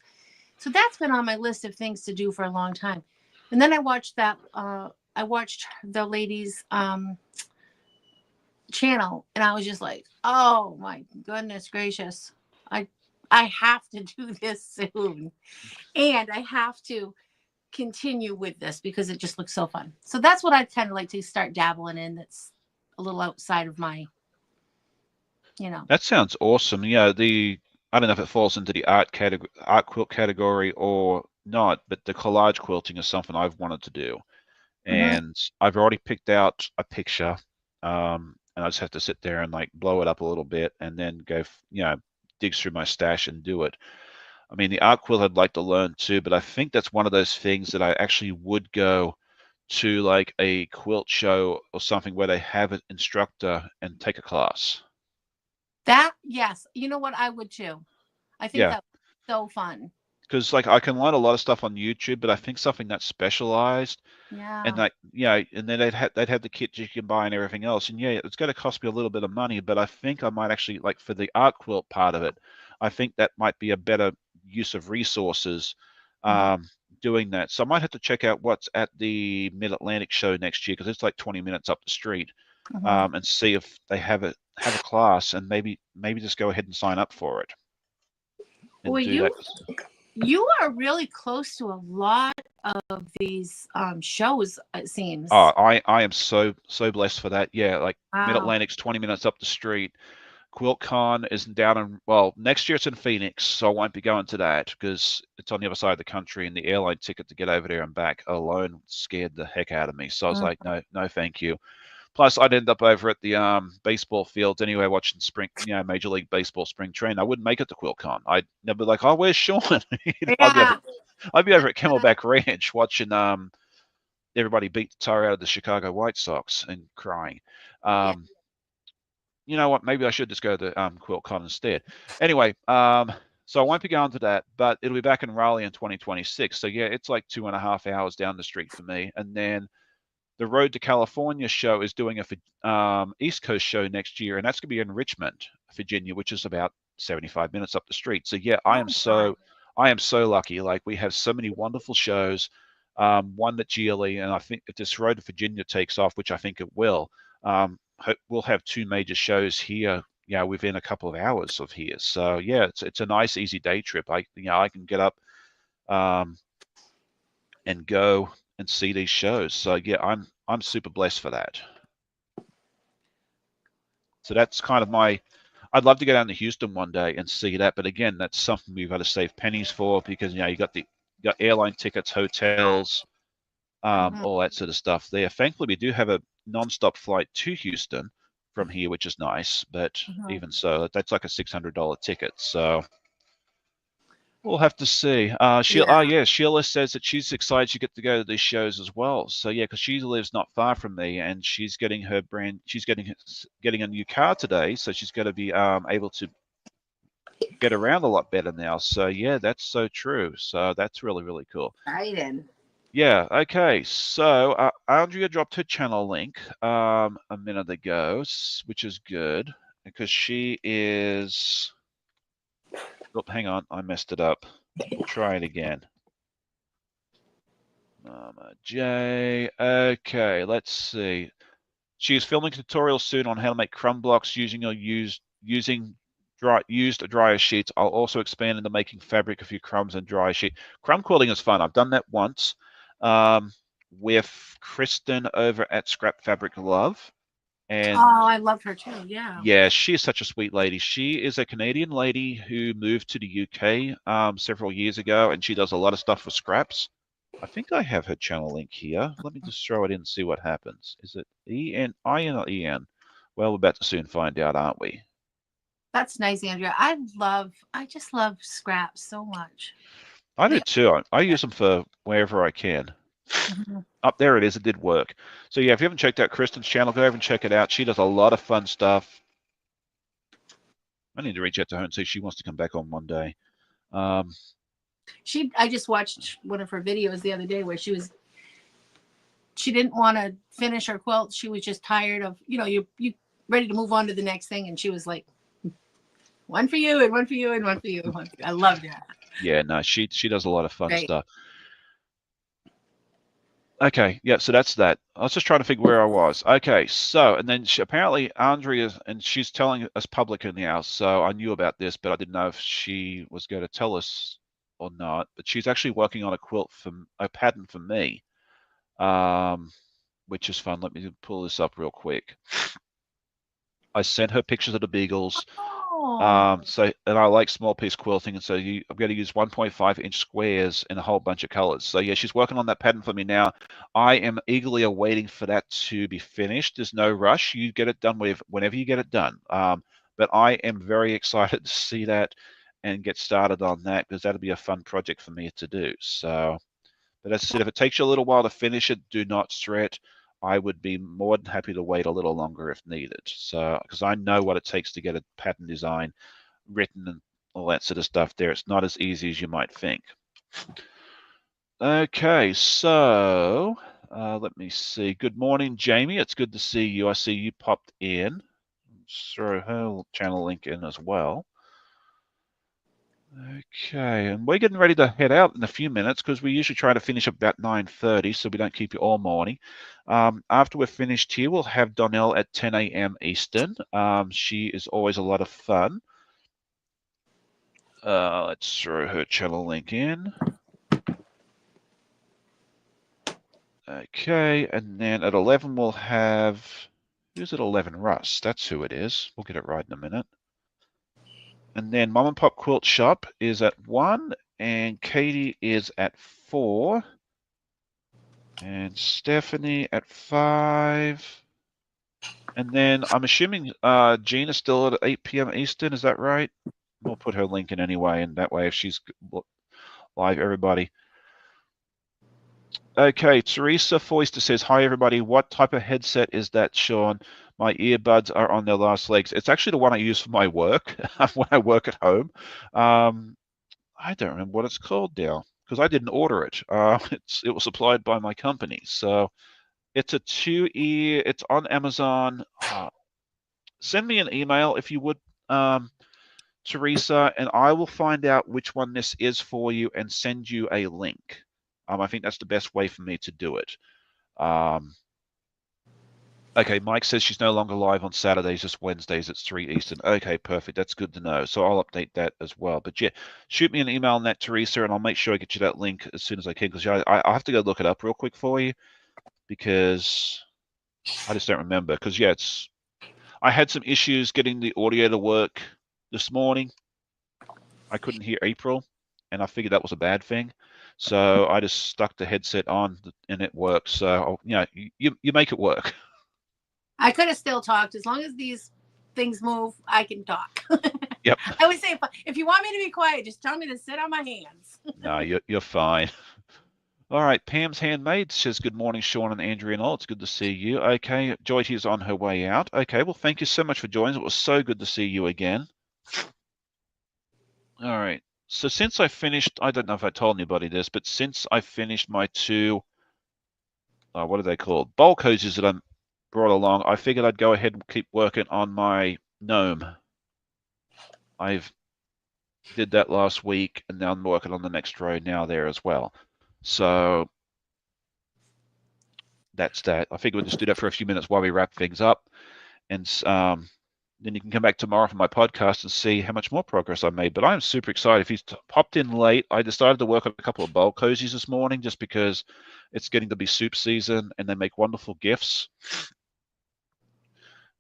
So that's been on my list of things to do for a long time. And then I watched the lady's channel, and I was just like, oh my goodness gracious. I I have to do this soon. And I have to continue with this because it just looks so fun. So that's what I'd kind of like to start dabbling in, that's a little outside of my, you know. that sounds awesome. Yeah, I don't know if it falls into the art quilt category or not, but the collage quilting is something I've wanted to do. Mhm. And I've already picked out a picture, and I just have to sit there and like blow it up a little bit and then go, dig through my stash and do it. I mean, the art quilt I'd like to learn too, but I think that's one of those things that I actually would go to like a quilt show or something where they have an instructor and take a class. That, yes, you know what, I would too. I think Yeah, that was so fun. because like I can learn a lot of stuff on YouTube, but I think something that's specialized and Yeah. like and then they'd have the kit you can buy and everything else, and yeah, it's going to cost me a little bit of money, but I think I might actually like for the art quilt part of it, I think that might be a better use of resources, Mhm. um, doing that. So I might have to check out what's at the Mid Atlantic show next year because it's like 20 minutes up the street, Mhm. and see if they have a class and maybe just go ahead and sign up for it and Well, do that. you are really close to a lot of these shows, it Oh, seems. I am so blessed for that. Yeah, like Mid Wow. Atlantic's 20 minutes up the street. QuiltCon is down in, well, next year it's in Phoenix, so I won't be going to that because it's on the other side of the country, and the airline ticket to get over there and back alone scared the heck out of me. So I was Mm. like, no, no, thank you. Plus, I'd end up over at the baseball fields anyway, watching Major League Baseball spring training. I wouldn't make it to QuiltCon. I'd never be like, oh, where's Sean? Yeah. I'd be over at Camelback Ranch watching everybody beat the tar out of the Chicago White Sox and crying. Yeah. Um, you know what? Maybe I should just go to QuiltCon instead. Anyway, so I won't be going to that, but it'll be back in Raleigh in 2026. So yeah, it's like 2.5 hours down the street for me. And then the Road to California show is doing a East Coast show next year, and that's going to be in Richmond, Virginia, which is about 75 minutes up the street. So yeah, Oh my. I am so lucky. Like we have so many wonderful shows. One that GLE, and I think if this Road to Virginia takes off, which I think it will, we'll have two major shows here. Within a couple of hours of here. So yeah, it's a nice easy day trip. I can get up, um, and go and see these shows. So yeah, I'm super blessed for that. So that's kind of my. I'd love to go down to Houston one day and see that, but again, that's something we've got to save pennies for because you got airline tickets, hotels, Mhm. all that sort of stuff there. Thankfully, we do have a non-stop flight to Houston from here, which is nice. But Mhm. even so, that's like a $600 ticket. So we'll have to see. Yeah. Yeah, Sheila says that she's excited to get to go to these shows as well. So yeah, because she lives not far from me, and she's getting a new car today, so she's going to be able to get around a lot better now. So yeah, that's so true. So that's really cool. Excited. Yeah. Okay. So Andrea dropped her channel link a minute ago, which is good because she is. Oh, hang on, I messed it up. We'll try it again. Mama J. Okay, let's see. She is filming a tutorial soon on how to make crumb blocks using used dryer sheets. I'll also expand into making fabric, a few crumbs, and dryer sheet. Crumb quilting is fun. I've done that once with Kristen over at Scrap Fabric Love. And oh, I love her too. Yeah. yeah, she is such a sweet lady. She is a Canadian lady who moved to the UK several years ago, and she does a lot of stuff for scraps. I think I have her channel link here. Let me just throw it in and see what happens. Is it E-N-I-N or E-N? Well, we're about to soon find out, aren't we? That's nice, Andrea. I just love scraps so much. I do too. I use them for wherever I can. Up there it is. It did work. So yeah, if you haven't checked out Kristen's channel, go over and check it out. She does a lot of fun stuff. I need to reach out to her and see if she wants to come back on one day. I just watched one of her videos the other day where she didn't want to finish her quilt. She was just tired of, you ready to move on to the next thing. And she was like, one for you and one for you and one for you. I love that. Yeah, no, she does a lot of fun stuff. Okay, yeah, so that's that. I was just trying to figure where I was. Okay, so, and then apparently Andrea, and she's telling us publicly now, so I knew about this, but I didn't know if she was going to tell us or not, but she's actually working on a pattern for me, which is fun. Let me pull this up real quick. I sent her pictures of the beagles. And I like small piece quilting, and so I'm going to use 1.5-inch squares in a whole bunch of colors. So yeah, she's working on that pattern for me now. I am eagerly awaiting for that to be finished. There's no rush. You get it done whenever you get it done. But I am very excited to see that and get started on that, because that'll be a fun project for me to do. So, but as I said, if it takes you a little while to finish it, do not sweat. I would be more than happy to wait a little longer if needed. So, because I know what it takes to get a pattern design written and all that sort of stuff there. It's not as easy as you might think. Okay, so let me see. Good morning, Jamie. It's good to see you. I see you popped in. Let's throw her channel link in as well. Okay, and we're getting ready to head out in a few minutes, because we usually try to finish up about 9:30 so we don't keep you all morning. After we're finished here, we'll have Donnell at 10 a.m. Eastern. She is always a lot of fun. Let's throw her channel link in. Okay, and then at 11 we'll have, who's at 11? Russ, that's who it is. We'll get it right in a minute. And then Mom and Pop Quilt Shop is at 1, and Katie is at 4, and Stephanie at 5. And then I'm assuming Jean is still at 8 p.m. Eastern, is that right? We'll put her link in anyway, and that way if she's live, everybody. Okay, Teresa Foister says, hi, everybody. What type of headset is that, Sean? My earbuds are on their last legs. It's actually the one I use for my work when I work at home. I don't remember what it's called now, because I didn't order it. It was supplied by my company. So it's a 2-ear. It's on Amazon. Send me an email if you would, Teresa, and I will find out which one this is for you and send you a link. I think that's the best way for me to do it. Okay, Mike says she's no longer live on Saturdays, just Wednesdays at 3 Eastern. Okay, perfect. That's good to know. So I'll update that as well. But yeah, shoot me an email on that, Teresa, and I'll make sure I get you that link as soon as I can, because I have to go look it up real quick for you, because I just don't remember. Because yeah, I had some issues getting the audio to work this morning. I couldn't hear April, and I figured that was a bad thing. So I just stuck the headset on, and it works. So you make it work. I could have still talked. As long as these things move, I can talk. Yep. I would say, if you want me to be quiet, just tell me to sit on my hands. No, you're fine. All right, Pam's Handmade says, good morning, Sean and Andrea and all. It's good to see you. Okay, Joyty is on her way out. Okay, well, thank you so much for joining. It was so good to see you again. All right. So since I finished, I don't know if I told anybody this, but since I finished my 2, what are they called? Bulk hoses that I brought along, I figured I'd go ahead and keep working on my gnome. I've did that last week, and now I'm working on the next row now there as well. So that's that. I figured we'll just do that for a few minutes while we wrap things up. And then you can come back tomorrow for my podcast and see how much more progress I made. But I'm super excited. If he's popped in late, I decided to work on a couple of bowl cozies this morning just because it's getting to be soup season and they make wonderful gifts.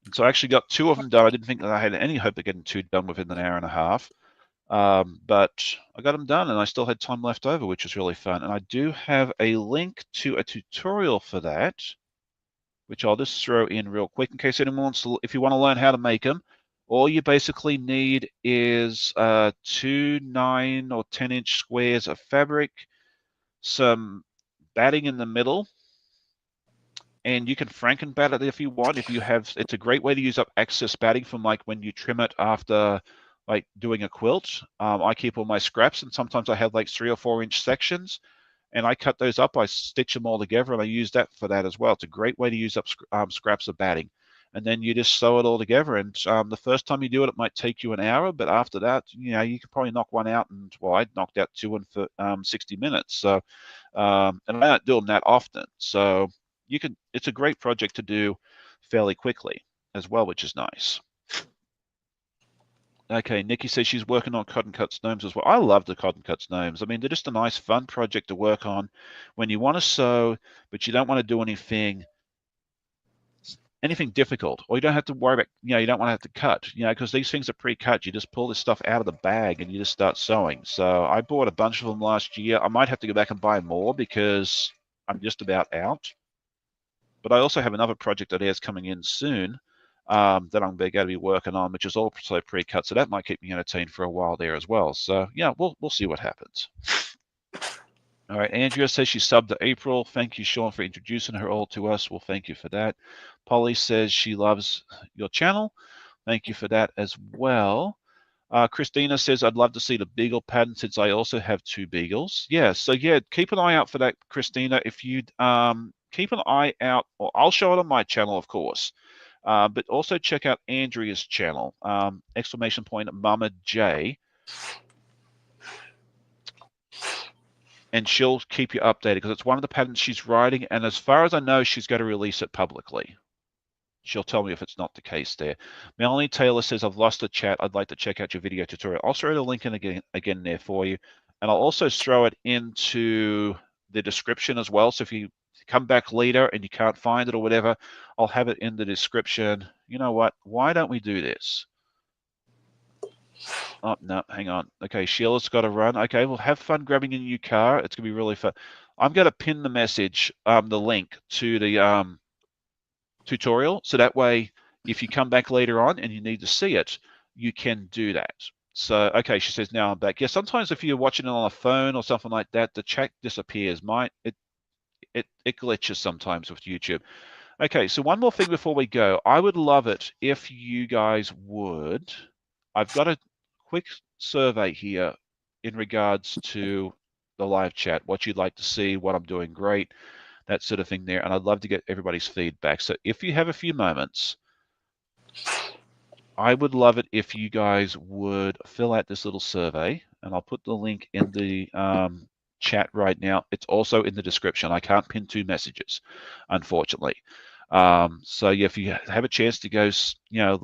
And so I actually got 2 of them done. I didn't think that I had any hope of getting 2 done within an hour and a half. But I got them done and I still had time left over, which was really fun. And I do have a link to a tutorial for that, which I'll just throw in real quick in case anyone wants to, if you want to learn how to make them. All you basically need is 2 9 or 10-inch squares of fabric, some batting in the middle, and you can franken-bat it if you want. If you have, it's a great way to use up excess batting from like when you trim it after like doing a quilt. I keep all my scraps, and sometimes I have like 3 or 4-inch sections, and I cut those up, I stitch them all together, and I use that for that as well. It's a great way to use up scraps of batting. And then you just sew it all together. And the first time you do it, it might take you an hour, but after that, you know, you could probably knock one out. And well, I knocked out 2 in for 60 minutes. So, and I don't do them that often. So you can, it's a great project to do fairly quickly as well, which is nice. Okay, Nikki says she's working on cotton cuts gnomes as well. I love the cotton cuts gnomes. I mean, they're just a nice, fun project to work on when you want to sew, but you don't want to do anything difficult, or you don't have to worry about, you know, you don't want to have to cut, you know, because these things are pre-cut. You just pull this stuff out of the bag and you just start sewing. So I bought a bunch of them last year. I might have to go back and buy more because I'm just about out. But I also have another project that is coming in soon that I'm going to be working on, which is also pre-cut. So that might keep me entertained for a while there as well. So yeah, we'll see what happens. All right, Andrea says she subbed to April. Thank you, Sean, for introducing her all to us. Well, thank you for that. Polly says she loves your channel. Thank you for that as well. Christina says, I'd love to see the beagle pattern since I also have 2 beagles. Yeah, so yeah, keep an eye out for that, Christina. If you keep an eye out, or I'll show it on my channel, of course. But also check out Andrea's channel, exclamation point Mama J. And she'll keep you updated because it's one of the patterns she's writing. And as far as I know, she's going to release it publicly. She'll tell me if it's not the case there. Melanie Taylor says, I've lost the chat. I'd like to check out your video tutorial. I'll throw the link in again there for you. And I'll also throw it into the description as well. So if you come back later and you can't find it or whatever, I'll have it in the description. You know what? Why don't we do this? Oh, no, hang on. Okay, Sheila's got to run. Okay, well, have fun grabbing a new car. It's going to be really fun. I'm going to pin the message, the link to the tutorial. So that way, if you come back later on and you need to see it, you can do that. So, okay, she says, now I'm back. Yeah, sometimes if you're watching it on a phone or something like that, the chat disappears. It glitches sometimes with YouTube. Okay, so one more thing before we go. I would love it if you guys would. I've got a quick survey here in regards to the live chat, what you'd like to see, what I'm doing great, that sort of thing there. And I'd love to get everybody's feedback. So if you have a few moments, I would love it if you guys would fill out this little survey, and I'll put the link in the chat right now. It's also in the description. I can't pin 2 messages, unfortunately. So yeah, if you have a chance to go, you know,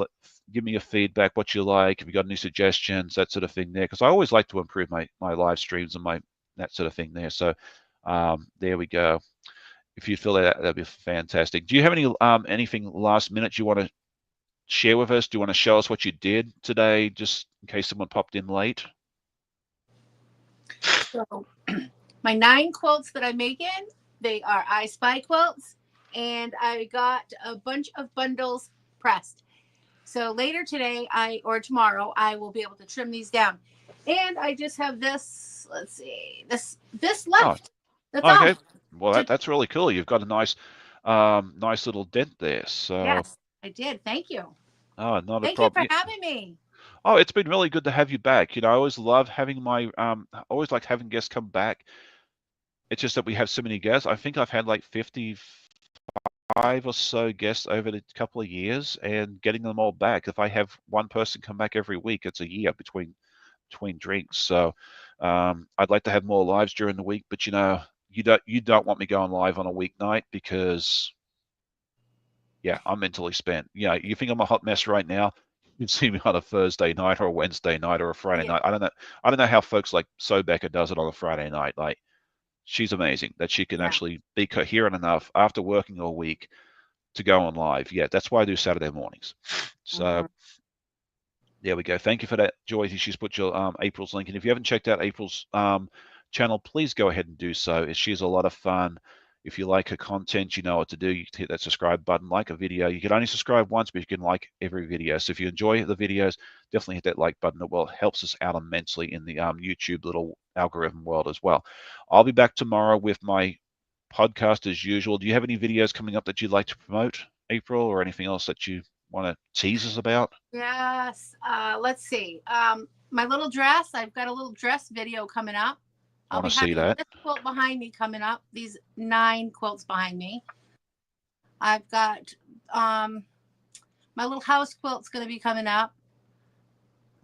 give me your feedback, what you like, if you got any suggestions, that sort of thing there, because I always like to improve my live streams and that sort of thing there. So there we go. If you fill that out, that'd be fantastic. Do you have any anything last minute you want to share with us? Do you want to show us what you did today, just in case someone popped in late? So my 9 quilts that I'm making, they are I Spy quilts, and I got a bunch of bundles pressed. So later today, or tomorrow, I will be able to trim these down. And I just have this, let's see, this left. That's okay. All. Well, that's really cool. You've got a nice little dent there. So yes, I did. Thank you. Oh, not Thank a problem. Thank you for having me. Oh, it's been really good to have you back. You know, I always love having I always like having guests come back. It's just that we have so many guests. I think I've had like 55 or so guests over the couple of years, and getting them all back. If I have one person come back every week, it's a year between drinks. So I'd like to have more lives during the week, but you know, you don't want me going live on a weeknight because yeah, I'm mentally spent. Yeah, you think I'm a hot mess right now? you'd see me on a Thursday night or a Wednesday night or a Friday Yeah, night. I don't know. I don't know how folks like Sobecker does it on a Friday night. Like she's amazing that she can yeah. actually be coherent enough after working all week to go on live. Yeah, that's why I do Saturday mornings. So Mhm. there we go. Thank you for that, Joy. She's put your April's link. And if you haven't checked out April's channel, please go ahead and do so. She's a lot of fun. If you like her content, you know what to do. You hit that subscribe button, like a video. You can only subscribe once, but you can like every video. So if you enjoy the videos, definitely hit that like button. It helps us out immensely in the YouTube little algorithm world as well. I'll be back tomorrow with my podcast as usual. Do you have any videos coming up that you'd like to promote, April, or anything else that you want to tease us about? Yes. Let's see. My little dress. I've got a little dress video coming up. I I'll want be to see having that. this quilt behind me coming up. These 9 quilts behind me. I've got my little house quilt's going to be coming up.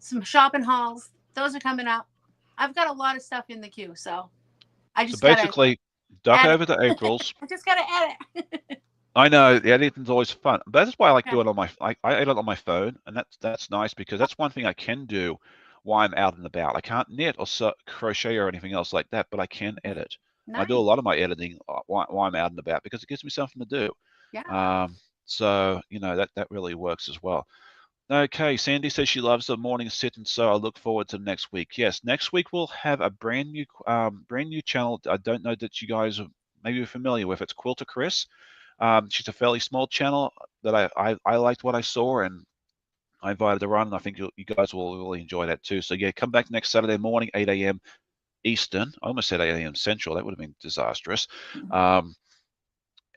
Some shopping hauls. Those are coming up. I've got a lot of stuff in the queue, so I So just gotta basically, duck edit. over to April's. I just gotta edit. I know the editing's always fun. But that's why I like Okay. doing it on my. I edit on my phone, and that's nice because that's one thing I can do while I'm out and about. I can't knit or crochet or anything else like that, but I can edit. And I do a Nice. lot of my editing while I'm out and about because it gives me something to do. Yeah. Um, so that really works as well. Okay, Sandy says she loves the morning sit, and so I look forward to next week. Yes, next week we'll have a brand new channel. I don't know that you guys are maybe familiar with. It's Quilter Chris. She's a fairly small channel that I liked what I saw, and I invited her on, and I think you guys will really enjoy that too. So yeah, come back next Saturday morning, 8 a.m. Eastern. I almost said 8 a.m. Central. That would have been disastrous. Um,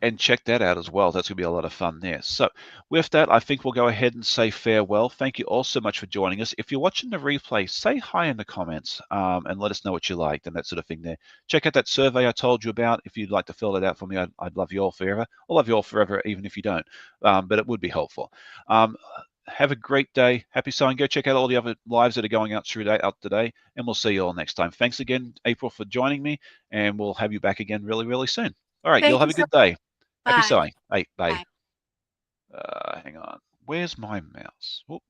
and check that out as well. That's going to be a lot of fun there. So, with that, I think we'll go ahead and say farewell. Thank you all so much for joining us. If you're watching the replay, say hi in the comments and let us know what you liked and that sort of thing there. Check out that survey I told you about. If you'd like to fill it out for me, I'd love you all forever. I'll love you all forever, even if you don't. But it would be helpful. Have a great day. Happy sewing. Go check out all the other lives that are going out today, and we'll see you all next time. Thanks again, April, for joining me, and we'll have you back again really, really soon. All right, you'll Thank have you a so good much. day. Happy Bye. sewing. Hey, bye. Bye. Hang on. Where's my mouse? Whoop.